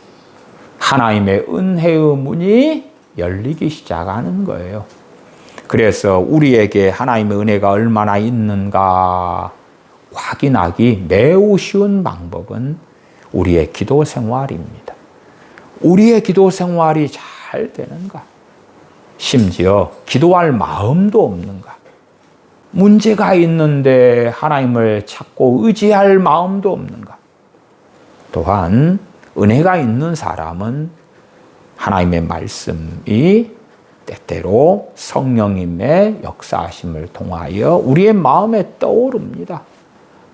하나님의 은혜의 문이 열리기 시작하는 거예요. 그래서 우리에게 하나님의 은혜가 얼마나 있는가 확인하기 매우 쉬운 방법은 우리의 기도 생활입니다. 우리의 기도 생활이 잘 되는가? 심지어 기도할 마음도 없는가? 문제가 있는데 하나님을 찾고 의지할 마음도 없는가? 또한 은혜가 있는 사람은 하나님의 말씀이 때때로 성령님의 역사하심을 통하여 우리의 마음에 떠오릅니다.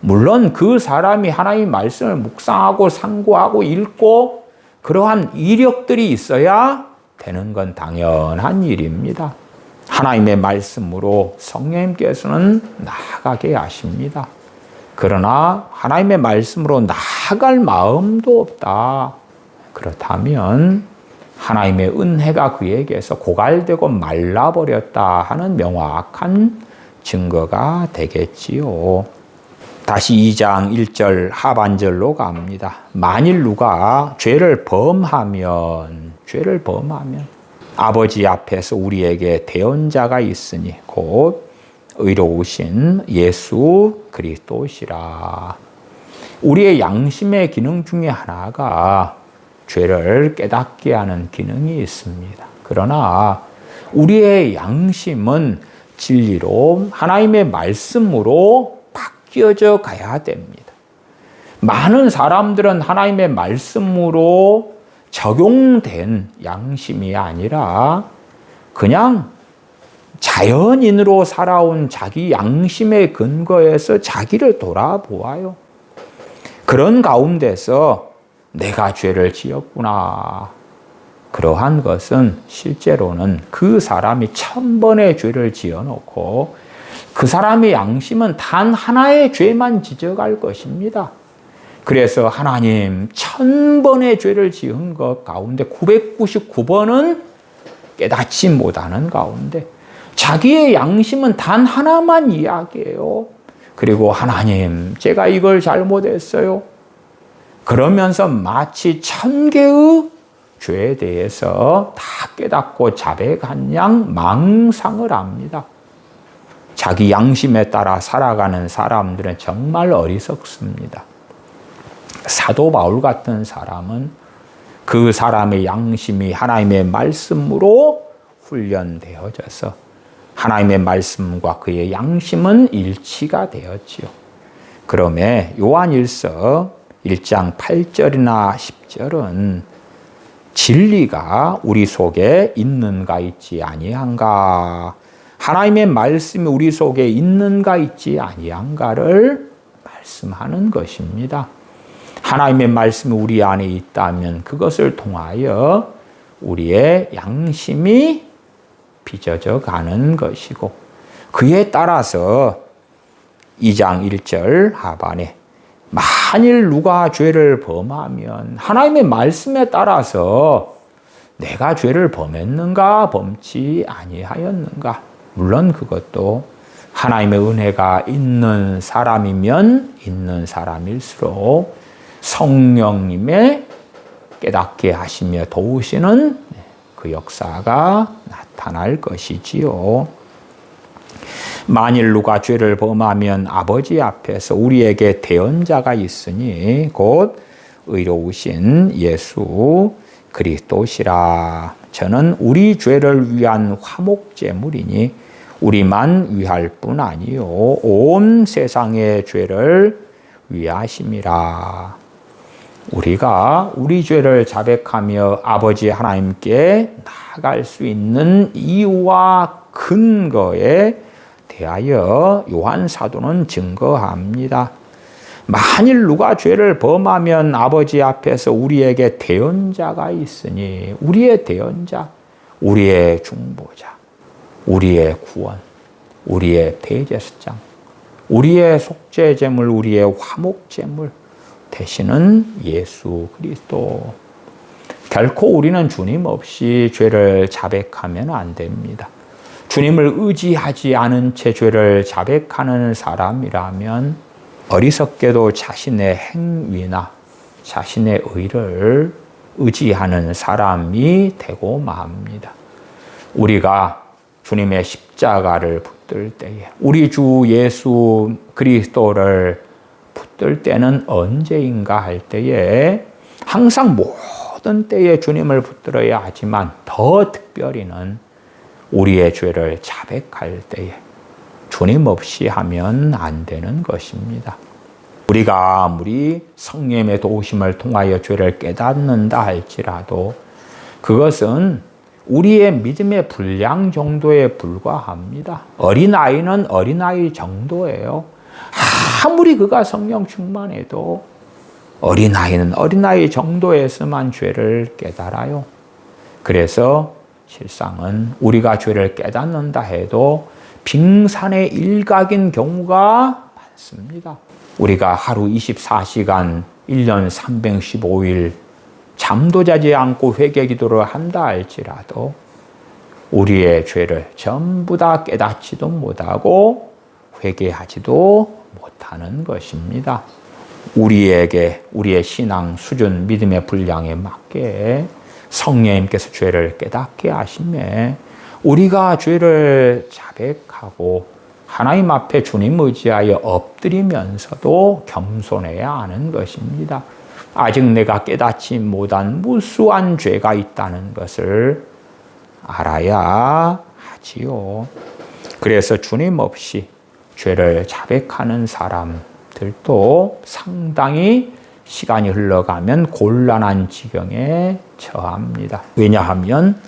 물론 그 사람이 하나님의 말씀을 묵상하고 상고하고 읽고 그러한 이력들이 있어야 되는 건 당연한 일입니다. 하나님의 말씀으로 성령님께서는 나아가게 하십니다. 그러나 하나님의 말씀으로 나아갈 마음도 없다. 그렇다면 하나님의 은혜가 그에게서 고갈되고 말라버렸다 하는 명확한 증거가 되겠지요. 다시 2장 1절 하반절로 갑니다. 만일 누가 죄를 범하면 아버지 앞에서 우리에게 대언자가 있으니 곧 의로우신 예수 그리스도시라. 우리의 양심의 기능 중에 하나가 죄를 깨닫게 하는 기능이 있습니다. 그러나 우리의 양심은 진리로 하나님의 말씀으로 바뀌어져 가야 됩니다. 많은 사람들은 하나님의 말씀으로 적용된 양심이 아니라 그냥 자연인으로 살아온 자기 양심의 근거에서 자기를 돌아보아요. 그런 가운데서 내가 죄를 지었구나. 그러한 것은 실제로는 그 사람이 1000번의 죄를 지어놓고 그 사람의 양심은 단 하나의 죄만 지적할 것입니다. 그래서 하나님 1000번의 죄를 지은 것 가운데 999번은 깨닫지 못하는 가운데 자기의 양심은 단 하나만 이야기해요. 그리고 하나님 제가 이걸 잘못했어요. 그러면서 마치 1000개의 죄에 대해서 다 깨닫고 자백한 양 망상을 합니다. 자기 양심에 따라 살아가는 사람들은 정말 어리석습니다. 사도 바울 같은 사람은 그 사람의 양심이 하나님의 말씀으로 훈련되어져서 하나님의 말씀과 그의 양심은 일치가 되었지요. 그러면 요한일서 1장 8절이나 10절은 진리가 우리 속에 있는가 있지 아니한가, 하나님의 말씀이 우리 속에 있는가 있지 아니한가를 말씀하는 것입니다. 하나님의 말씀이 우리 안에 있다면 그것을 통하여 우리의 양심이 빚어져 가는 것이고, 그에 따라서 2장 1절 하반에 만일 누가 죄를 범하면 하나님의 말씀에 따라서 내가 죄를 범했는가 범치 아니하였는가, 물론 그것도 하나님의 은혜가 있는 사람이면 있는 사람일수록 성령님의 깨닫게 하시며 도우시는 그 역사가 나타날 것이지요. 만일 누가 죄를 범하면 아버지 앞에서 우리에게 대언자가 있으니 곧 의로우신 예수 그리스도시라. 저는 우리 죄를 위한 화목제물이니 우리만 위할 뿐 아니요 온 세상의 죄를 위하심이라. 우리가 우리 죄를 자백하며 아버지 하나님께 나아갈 수 있는 이유와 근거에 대하여 요한 사도는 증거합니다. 만일 누가 죄를 범하면 아버지 앞에서 우리에게 대언자가 있으니, 우리의 대언자, 우리의 중보자, 우리의 구원, 우리의 대제사장, 우리의 속죄제물, 우리의 화목제물 되시는 예수 그리스도. 결코 우리는 주님 없이 죄를 자백하면 안 됩니다. 주님을 의지하지 않은 채 죄를 자백하는 사람이라면 어리석게도 자신의 행위나 자신의 의를 의지하는 사람이 되고 맙니다. 우리가 주님의 십자가를 붙들 때에, 우리 주 예수 그리스도를 붙들 때는 언제인가 할 때에, 항상 모든 때에 주님을 붙들어야 하지만 더 특별히는 우리의 죄를 자백할 때에 주님 없이 하면 안 되는 것입니다. 우리가 아무리 성령의 도우심을 통하여 죄를 깨닫는다 할지라도 그것은 우리의 믿음의 분량 정도에 불과합니다. 어린아이는 어린아이 정도예요. 아무리 그가 성령 충만해도 어린아이는 어린아이 정도에서만 죄를 깨달아요. 그래서 실상은 우리가 죄를 깨닫는다 해도 빙산의 일각인 경우가 많습니다. 우리가 하루 24시간 1년 365일 잠도 자지 않고 회개 기도를 한다 할지라도 우리의 죄를 전부 다 깨닫지도 못하고 회개하지도 못하는 것입니다. 우리에게 우리의 신앙 수준, 믿음의 분량에 맞게 성령님께서 죄를 깨닫게 하시매 우리가 죄를 자백하고 하나님 앞에 주님 의지하여 엎드리면서도 겸손해야 하는 것입니다. 아직 내가 깨닫지 못한 무수한 죄가 있다는 것을 알아야 하지요. 그래서 주님 없이 죄를 자백하는 사람들도 상당히 시간이 흘러가면 곤란한 지경에 처합니다. 왜냐하면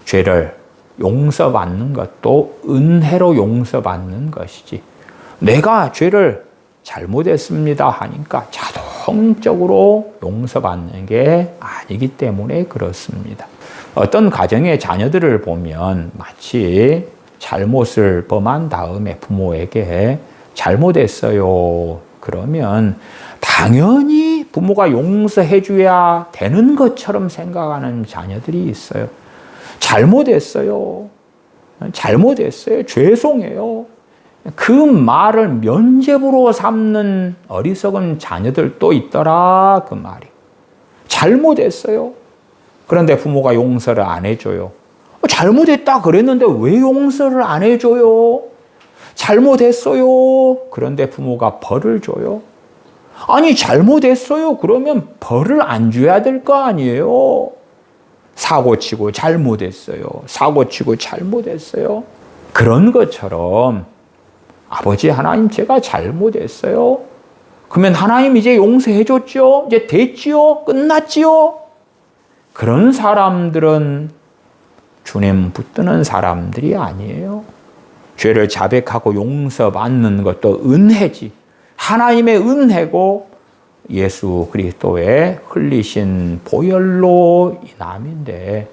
죄를 용서받는 것도 은혜로 용서받는 것이지, 내가 죄를 잘못했습니다 하니까 자동적으로 용서받는 게 아니기 때문에 그렇습니다. 어떤 가정의 자녀들을 보면 마치 잘못을 범한 다음에 부모에게 잘못했어요 그러면 당연히 부모가 용서해 줘야 되는 것처럼 생각하는 자녀들이 있어요. 잘못했어요. 죄송해요. 그 말을 면죄부로 삼는 어리석은 자녀들도 있더라 그 말이. 잘못했어요. 그런데 부모가 용서를 안 해줘요. 잘못했다 그랬는데 왜 용서를 안 해줘요? 잘못했어요. 그런데 부모가 벌을 줘요. 아니 잘못했어요. 그러면 벌을 안 줘야 될 거 아니에요. 사고치고 잘못했어요. 사고치고 잘못했어요. 그런 것처럼 아버지 하나님 제가 잘못했어요. 그러면 하나님 이제 용서해 줬죠? 이제 됐지요? 끝났지요? 그런 사람들은 주님 붙드는 사람들이 아니에요. 죄를 자백하고 용서받는 것도 은혜지. 하나님의 은혜고 예수 그리스도의 흘리신 보혈로 인함인데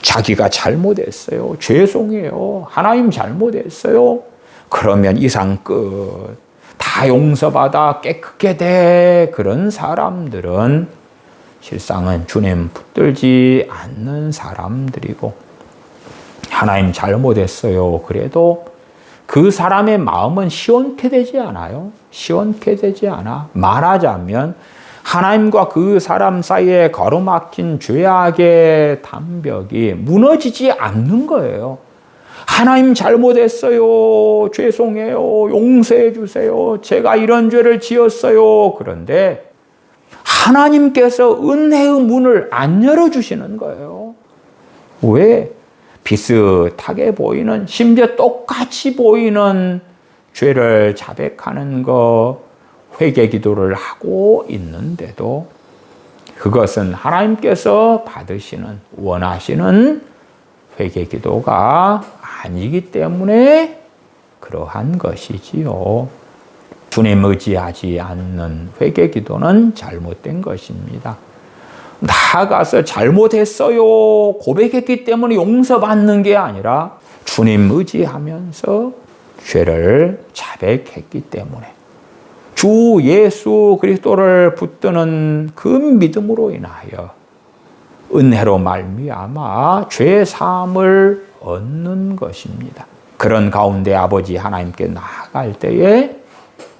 자기가 잘못했어요. 죄송해요. 하나님 잘못했어요. 그러면 이상 끝. 다 용서받아 깨끗게 돼. 그런 사람들은 실상은 주님 붙들지 않는 사람들이고 하나님 잘못했어요. 그래도 그 사람의 마음은 시원케 되지 않아요. 시원케 되지 않아. 말하자면 하나님과 그 사람 사이에 가로막힌 죄악의 담벽이 무너지지 않는 거예요. 하나님 잘못했어요. 죄송해요. 용서해 주세요. 제가 이런 죄를 지었어요. 그런데 하나님께서 은혜의 문을 안 열어주시는 거예요. 왜? 비슷하게 보이는, 심지어 똑같이 보이는 죄를 자백하는 거, 회개 기도를 하고 있는데도 그것은 하나님께서 받으시는, 원하시는 회개 기도가 아니기 때문에 그러한 것이지요. 주님 의지하지 않는 회개 기도는 잘못된 것입니다. 나아가서 잘못했어요 고백했기 때문에 용서받는 게 아니라 주님 의지하면서 죄를 자백했기 때문에 주 예수 그리스도를 붙드는 그 믿음으로 인하여 은혜로 말미암아 죄 사함을 얻는 것입니다. 그런 가운데 아버지 하나님께 나아갈 때에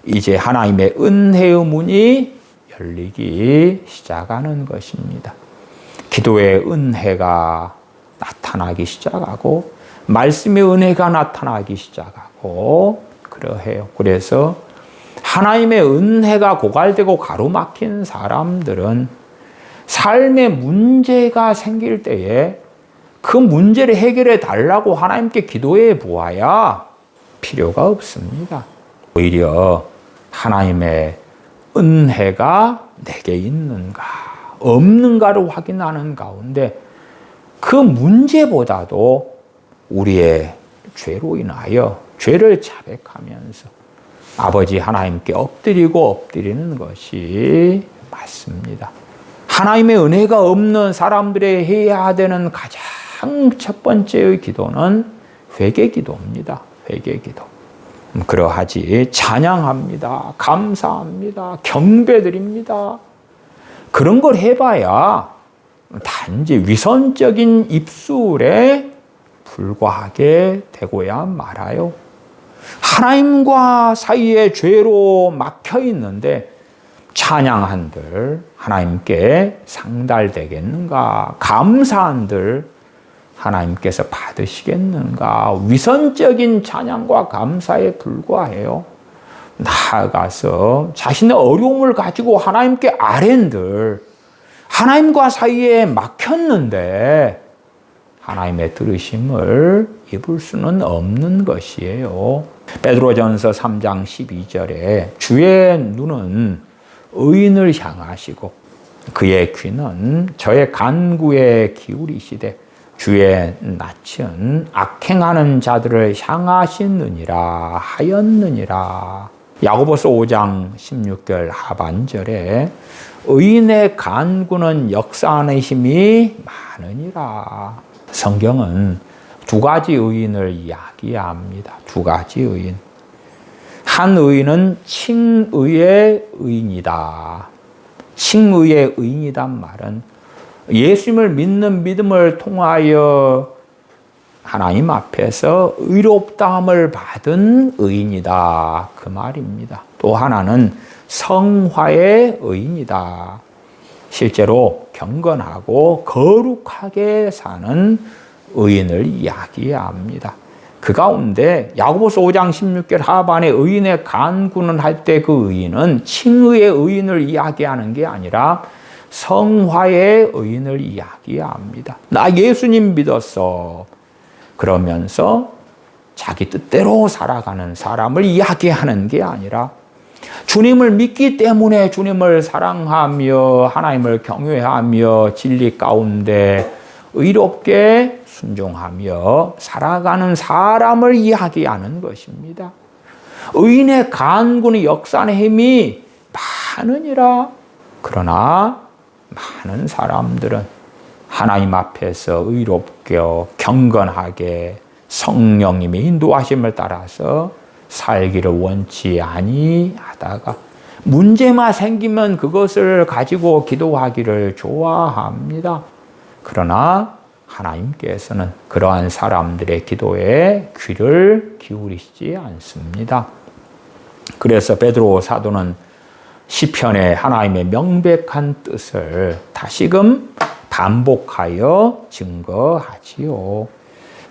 이제 하나님의 은혜의 문이 열리기 시작하는 것입니다. 기도의 은혜가 나타나기 시작하고 말씀의 은혜가 나타나기 시작하고 그러해요. 그래서 하나님의 은혜가 고갈되고 가로막힌 사람들은 삶에 문제가 생길 때에 그 문제를 해결해 달라고 하나님께 기도해 보아야 필요가 없습니다. 오히려 하나님의 은혜가 내게 있는가 없는가를 확인하는 가운데 그 문제보다도 우리의 죄로 인하여 죄를 자백하면서 아버지 하나님께 엎드리는 것이 맞습니다. 하나님의 은혜가 없는 사람들의 해야 되는 가장 첫 번째의 기도는 회개 기도입니다. 회개 기도. 그러하지 찬양합니다. 감사합니다. 경배드립니다. 그런 걸 해봐야 단지 위선적인 입술에 불과하게 되고야 말아요. 하나님과 사이에 죄로 막혀 있는데 찬양한들 하나님께 상달되겠는가? 감사한들 하나님께서 받으시겠는가? 위선적인 찬양과 감사에 불과해요. 나아가서 자신의 어려움을 가지고 하나님께 아랜들 하나님과 사이에 막혔는데 하나님의 들으심을 입을 수는 없는 것이에요. 베드로전서 3장 12절에 주의 눈은 의인을 향하시고 그의 귀는 저의 간구에 기울이시되 주의 낯은 악행하는 자들을 향하시느니라 하였느니라. 야고보서 5장 16절 하반절에 의인의 간구는 역사하는 힘이 많으니라. 성경은 두 가지 의인을 이야기합니다. 두 가지 의인. 한 의인은 칭의의 의인이다. 칭의의 의인이란 말은 예수님을 믿는 믿음을 통하여 하나님 앞에서 의롭다함을 받은 의인이다. 그 말입니다. 또 하나는 성화의 의인이다. 실제로 경건하고 거룩하게 사는 의인을 이야기합니다. 그 가운데 야고보서 5장 16절 하반에 의인의 간구는 할 때 그 의인은 칭의의 의인을 이야기하는 게 아니라 성화의 의인을 이야기합니다. 나 예수님 믿었어. 그러면서 자기 뜻대로 살아가는 사람을 이야기하는 게 아니라 주님을 믿기 때문에 주님을 사랑하며 하나님을 경외하며 진리 가운데 의롭게 순종하며 살아가는 사람을 이야기하는 것입니다. 의인의 간구는 역사의 힘이 많으니라. 그러나 많은 사람들은 하나님 앞에서 의롭게 경건하게 성령님의 인도하심을 따라서 살기를 원치 아니하다가 문제만 생기면 그것을 가지고 기도하기를 좋아합니다. 그러나 하나님께서는 그러한 사람들의 기도에 귀를 기울이시지 않습니다. 그래서 베드로 사도는 시편에 하나님의 명백한 뜻을 다시금 반복하여 증거하지요.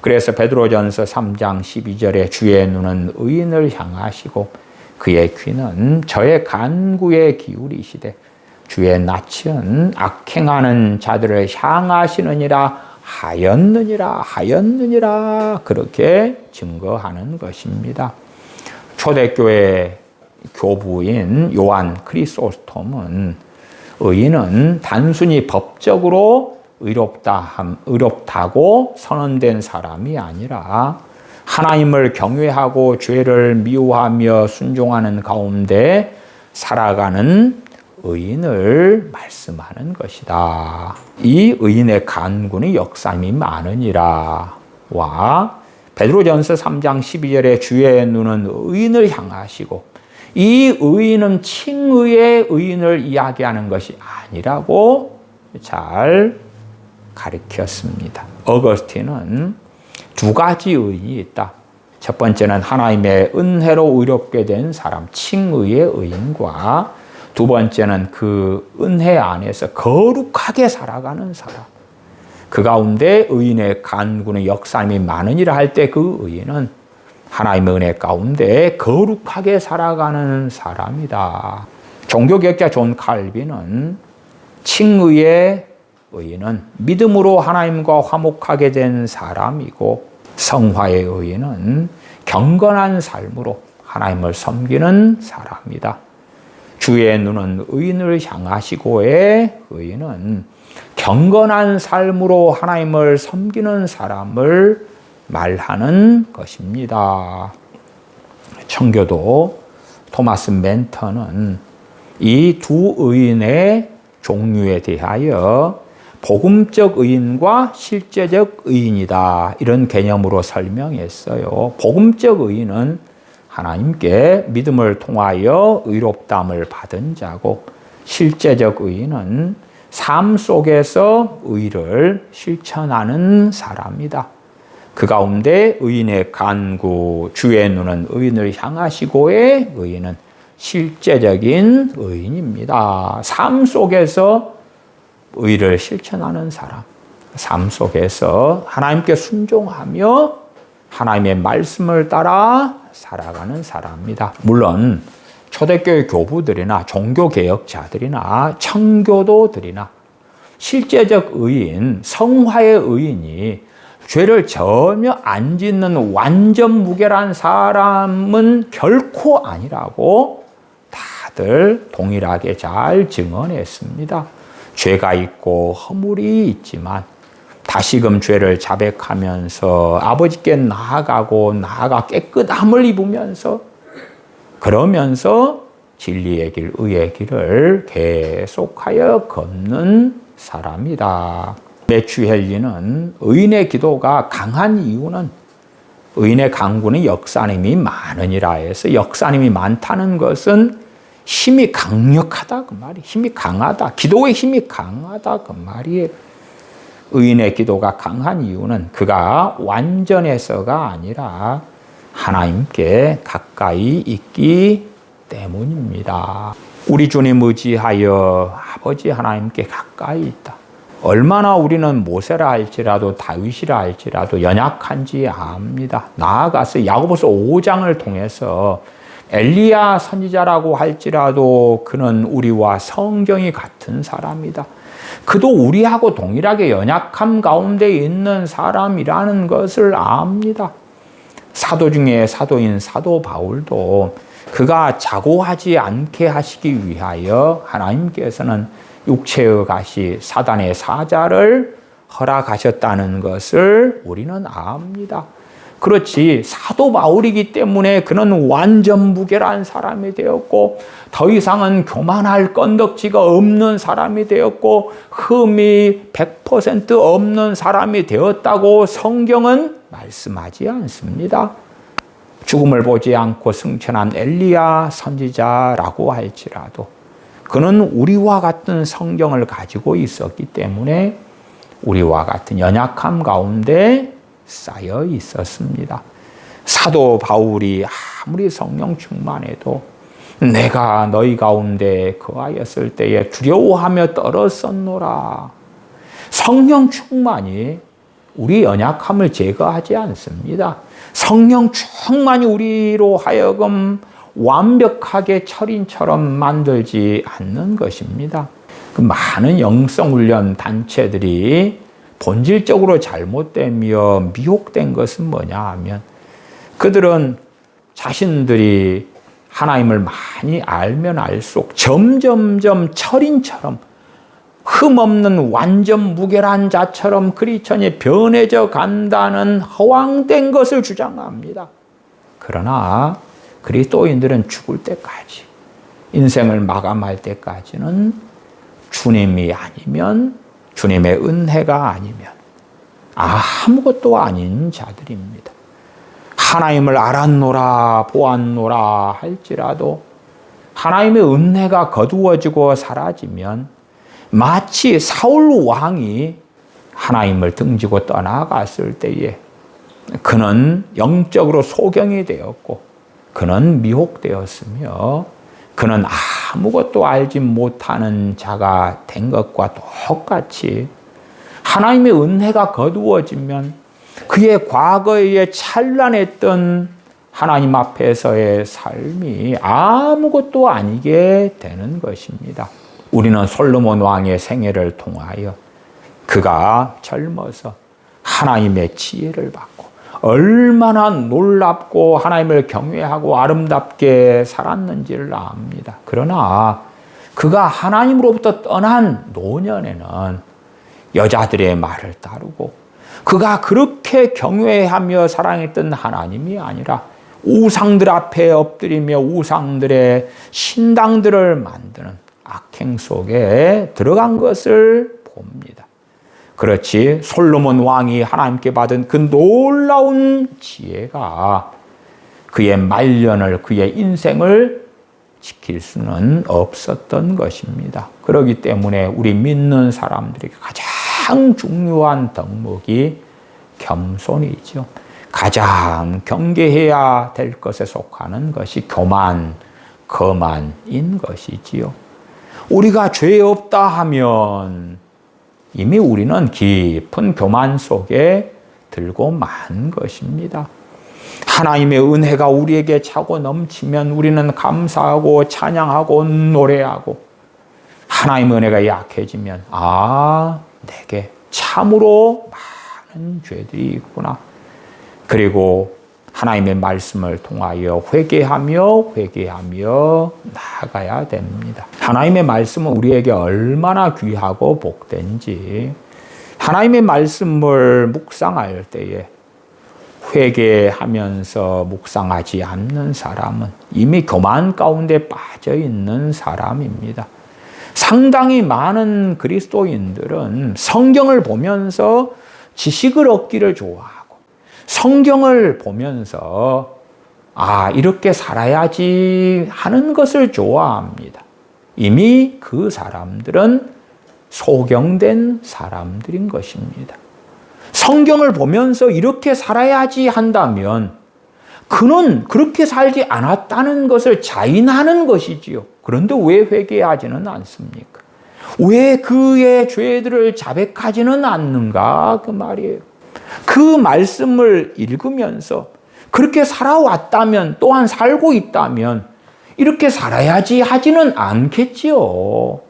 그래서 베드로전서 3장 12절에 주의 눈은 의인을 향하시고 그의 귀는 저의 간구에 기울이시되 주의 낯은 악행하는 자들을 향하시느니라 하였느니라 그렇게 증거하는 것입니다. 초대교회 교부인 요한 크리소스톰은 의인은 단순히 법적으로 의롭다고 선언된 사람이 아니라 하나님을 경외하고 죄를 미워하며 순종하는 가운데 살아가는 의인을 말씀하는 것이다. 이 의인의 간구는 역사함이 많으니라 와 베드로전서 3장 12절에 주의 눈은 의인을 향하시고 이 의인은 칭의의 의인을 이야기하는 것이 아니라고 잘 가르쳤습니다. 어거스틴은 두 가지 의인이 있다. 첫 번째는 하나님의 은혜로 의롭게 된 사람, 칭의의 의인과 두 번째는 그 은혜 안에서 거룩하게 살아가는 사람. 그 가운데 의인의 간구는 역사함이 많으니라 할 때 그 의인은 하나님의 은혜 가운데 거룩하게 살아가는 사람이다. 종교개혁자 존 칼빈은 칭의의 의인은 믿음으로 하나님과 화목하게 된 사람이고 성화의 의인은 경건한 삶으로 하나님을 섬기는 사람이다. 주의 눈은 의인을 향하시고의 의인은 경건한 삶으로 하나님을 섬기는 사람을 말하는 것입니다. 청교도 토마스 멘턴은 이 두 의인의 종류에 대하여 복음적 의인과 실제적 의인이다. 이런 개념으로 설명했어요. 복음적 의인은 하나님께 믿음을 통하여 의롭다함을 받은 자고 실제적 의인은 삶 속에서 의를 실천하는 사람이다. 그 가운데 의인의 간구, 주의 눈은 의인을 향하시고의 의인은 실제적인 의인입니다. 삶 속에서 의를 실천하는 사람, 삶 속에서 하나님께 순종하며 하나님의 말씀을 따라 살아가는 사람입니다. 물론 초대교회 교부들이나 종교개혁자들이나 청교도들이나 실제적 의인, 성화의 의인이 죄를 전혀 안 짓는 완전 무결한 사람은 결코 아니라고 다들 동일하게 잘 증언했습니다. 죄가 있고 허물이 있지만 다시금 죄를 자백하면서 아버지께 나아가 깨끗함을 입으면서 그러면서 진리의 길, 의의 길을 계속하여 걷는 사람이다. 매튜 헨리는 의인의 기도가 강한 이유는 의인의 간구는 역사님이 많으니라 해서 역사님이 많다는 것은 힘이 강력하다 그 말이 힘이 강하다. 기도의 힘이 강하다 그 말이에요. 의인의 기도가 강한 이유는 그가 완전해서가 아니라 하나님께 가까이 있기 때문입니다. 우리 주님 의지하여 아버지 하나님께 가까이 있다. 얼마나 우리는 모세라 할지라도 다윗이라 할지라도 연약한지 압니다. 나아가서 야고보서 5장을 통해서 엘리야 선지자라고 할지라도 그는 우리와 성경이 같은 사람이다. 그도 우리하고 동일하게 연약함 가운데 있는 사람이라는 것을 압니다. 사도 중에 사도인 사도 바울도 그가 자고하지 않게 하시기 위하여 하나님께서는 육체의 가시 사단의 사자를 허락하셨다는 것을 우리는 압니다. 그렇지 사도 바울이기 때문에 그는 완전 무결한 사람이 되었고 더 이상은 교만할 건덕지가 없는 사람이 되었고 흠이 100% 없는 사람이 되었다고 성경은 말씀하지 않습니다. 죽음을 보지 않고 승천한 엘리야 선지자라고 할지라도 그는 우리와 같은 성경을 가지고 있었기 때문에 우리와 같은 연약함 가운데 쌓여 있었습니다. 사도 바울이 아무리 성령 충만해도 내가 너희 가운데 거하였을 때에 두려워하며 떨었었노라. 성령 충만이 우리 연약함을 제거하지 않습니다. 성령 충만이 우리로 하여금 완벽하게 철인처럼 만들지 않는 것입니다. 그 많은 영성훈련 단체들이 본질적으로 잘못되며 미혹된 것은 뭐냐 하면 그들은 자신들이 하나님을 많이 알면 알수록 점점점 철인처럼 흠없는 완전 무결한 자처럼 크리스천이 변해져 간다는 허황된 것을 주장합니다. 그러나 그리스도인들은 죽을 때까지, 인생을 마감할 때까지는 주님이 아니면, 주님의 은혜가 아니면 아무것도 아닌 자들입니다. 하나님을 알았노라 보았노라 할지라도 하나님의 은혜가 거두어지고 사라지면 마치 사울 왕이 하나님을 등지고 떠나갔을 때에 그는 영적으로 소경이 되었고 그는 미혹되었으며 그는 아무것도 알지 못하는 자가 된 것과 똑같이 하나님의 은혜가 거두어지면 그의 과거에 찬란했던 하나님 앞에서의 삶이 아무것도 아니게 되는 것입니다. 우리는 솔로몬 왕의 생애를 통하여 그가 젊어서 하나님의 지혜를 받고 얼마나 놀랍고 하나님을 경외하고 아름답게 살았는지를 압니다. 그러나 그가 하나님으로부터 떠난 노년에는 여자들의 말을 따르고 그가 그렇게 경외하며 사랑했던 하나님이 아니라 우상들 앞에 엎드리며 우상들의 신당들을 만드는 악행 속에 들어간 것을 봅니다. 그렇지 솔로몬 왕이 하나님께 받은 그 놀라운 지혜가 그의 말년을, 그의 인생을 지킬 수는 없었던 것입니다. 그렇기 때문에 우리 믿는 사람들에게 가장 중요한 덕목이 겸손이죠. 가장 경계해야 될 것에 속하는 것이 교만, 거만인 것이지요. 우리가 죄 없다 하면 이미 우리는 깊은 교만 속에 들고 만 것입니다. 하나님의 은혜가 우리에게 차고 넘치면 우리는 감사하고 찬양하고 노래하고, 하나님의 은혜가 약해지면 내게 참으로 많은 죄들이 있구나. 그리고 하나님의 말씀을 통하여 회개하며 나아가야 됩니다. 하나님의 말씀은 우리에게 얼마나 귀하고 복된지, 하나님의 말씀을 묵상할 때에 회개하면서 묵상하지 않는 사람은 이미 교만 가운데 빠져 있는 사람입니다. 상당히 많은 그리스도인들은 성경을 보면서 지식을 얻기를 좋아하고, 성경을 보면서 이렇게 살아야지 하는 것을 좋아합니다. 이미 그 사람들은 소경된 사람들인 것입니다. 성경을 보면서 이렇게 살아야지 한다면 그는 그렇게 살지 않았다는 것을 자인하는 것이지요. 그런데 왜 회개하지는 않습니까? 왜 그의 죄들을 자백하지는 않는가? 그 말이에요. 그 말씀을 읽으면서 그렇게 살아왔다면, 또한 살고 있다면 이렇게 살아야지 하지는 않겠지요.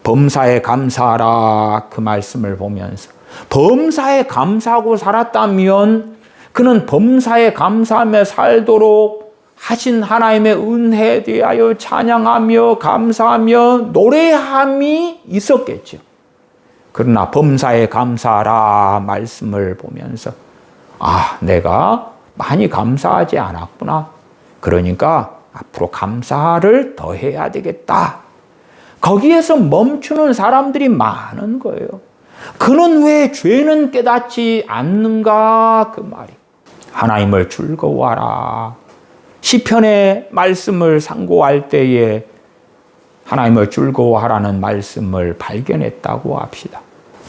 범사에 감사하라, 그 말씀을 보면서 범사에 감사하고 살았다면 그는 범사에 감사하며 살도록 하신 하나님의 은혜에 대하여 찬양하며 감사하며 노래함이 있었겠죠. 그러나 범사에 감사하라 말씀을 보면서 내가 많이 감사하지 않았구나. 그러니까 앞으로 감사를 더 해야 되겠다. 거기에서 멈추는 사람들이 많은 거예요. 그는 왜 죄는 깨닫지 않는가? 그 말이. 하나님을 즐거워하라. 시편의 말씀을 상고할 때에 하나님을 즐거워하라는 말씀을 발견했다고 합시다.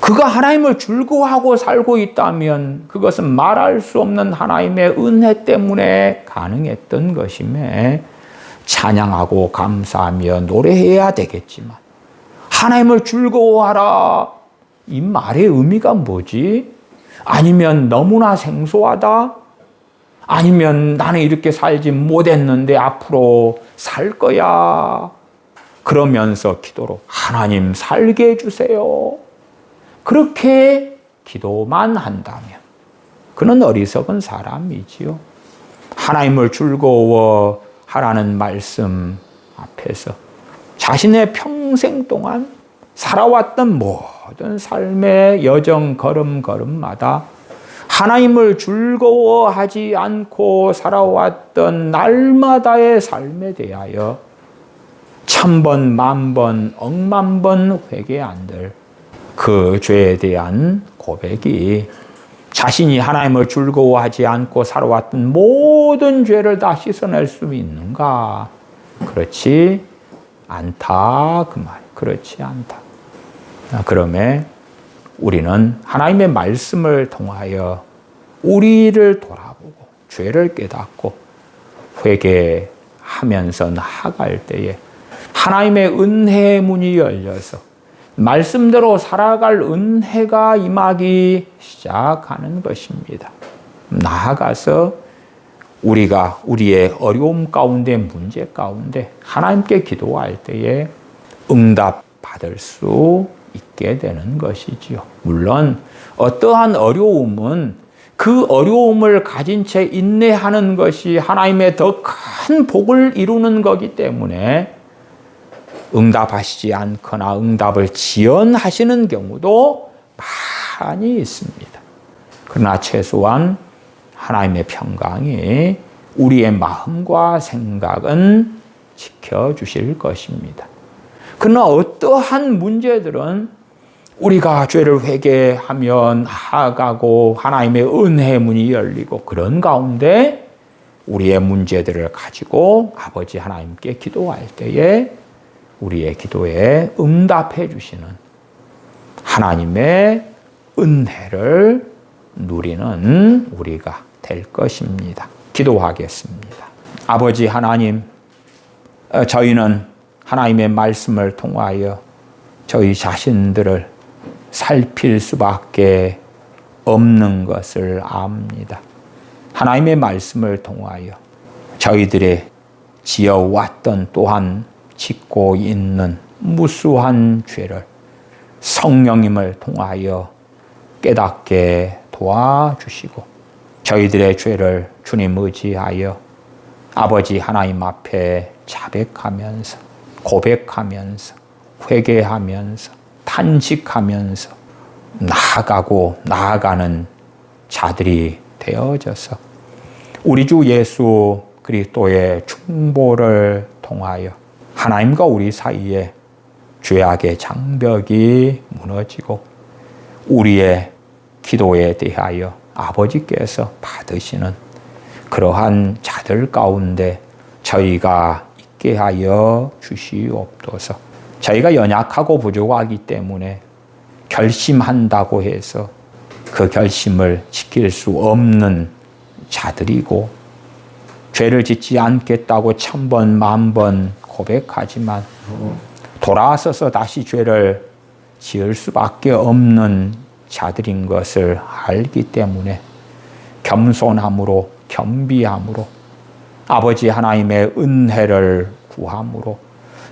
그가 하나님을 즐거워하고 살고 있다면 그것은 말할 수 없는 하나님의 은혜 때문에 가능했던 것임에 찬양하고 감사하며 노래해야 되겠지만 하나님을 즐거워하라 이 말의 의미가 뭐지? 아니면 너무나 생소하다? 아니면 나는 이렇게 살지 못했는데 앞으로 살 거야. 그러면서 기도로 하나님 살게 해주세요. 그렇게 기도만 한다면 그는 어리석은 사람이지요. 하나님을 즐거워하라는 말씀 앞에서 자신의 평생 동안 살아왔던 모든 삶의 여정 걸음걸음마다 하나님을 즐거워하지 않고 살아왔던 날마다의 삶에 대하여 1000번, 10,000번, 10,000번 회개한들 그 죄에 대한 고백이 자신이 하나님을 즐거워하지 않고 살아왔던 모든 죄를 다 씻어낼 수 있는가? 그렇지 않다. 그 말. 그렇지 않다. 그러면 우리는 하나님의 말씀을 통하여 우리를 돌아보고 죄를 깨닫고 회개하면서 나아갈 때에 하나님의 은혜의 문이 열려서 말씀대로 살아갈 은혜가 임하기 시작하는 것입니다. 나아가서 우리가 우리의 어려움 가운데 문제 가운데 하나님께 기도할 때에 응답 받을 수 있게 되는 것이지요. 물론 어떠한 어려움은 그 어려움을 가진 채 인내하는 것이 하나님의 더 큰 복을 이루는 거기 때문에 응답하시지 않거나 응답을 지연하시는 경우도 많이 있습니다. 그러나 최소한 하나님의 평강이 우리의 마음과 생각은 지켜주실 것입니다. 그러나 어떠한 문제들은 우리가 죄를 회개하며 나아가고 하나님의 은혜의 문이 열리고 그런 가운데 우리의 문제들을 가지고 아버지 하나님께 기도할 때에 우리의 기도에 응답해 주시는 하나님의 은혜를 누리는 우리가 될 것입니다. 기도하겠습니다. 아버지 하나님, 저희는 하나님의 말씀을 통하여 저희 자신들을 살필 수밖에 없는 것을 압니다. 하나님의 말씀을 통하여 저희들의 지어왔던 또한 짓고 있는 무수한 죄를 성령님을 통하여 깨닫게 도와주시고 저희들의 죄를 주님 의지하여 아버지 하나님 앞에 자백하면서 고백하면서 회개하면서 탄식하면서 나아가고 나아가는 자들이 되어져서 우리 주 예수 그리스도의 중보를 통하여 하나님과 우리 사이에 죄악의 장벽이 무너지고 우리의 기도에 대하여 아버지께서 받으시는 그러한 자들 가운데 저희가 있게 하여 주시옵소서. 저희가 연약하고 부족하기 때문에 결심한다고 해서 그 결심을 지킬 수 없는 자들이고 죄를 짓지 않겠다고 1000번, 10,000번 고백하지만 돌아서서 다시 죄를 지을 수밖에 없는 자들인 것을 알기 때문에 겸손함으로 겸비함으로 아버지 하나님의 은혜를 구함으로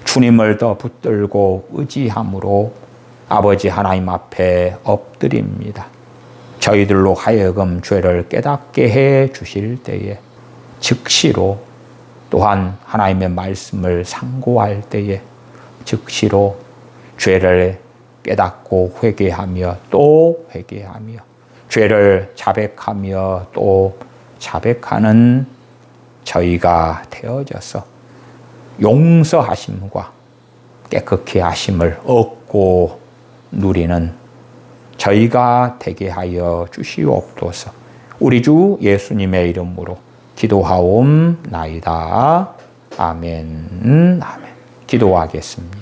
주님을 더 붙들고 의지함으로 아버지 하나님 앞에 엎드립니다. 저희들로 하여금 죄를 깨닫게 해 주실 때에 즉시로 또한 하나님의 말씀을 상고할 때에 즉시로 죄를 깨닫고 회개하며 또 회개하며 죄를 자백하며 또 자백하는 저희가 되어져서 용서하심과 깨끗게 하심을 얻고 누리는 저희가 되게 하여 주시옵소서. 우리 주 예수님의 이름으로 기도하옵나이다. 아멘. 아멘. 기도하겠습니다.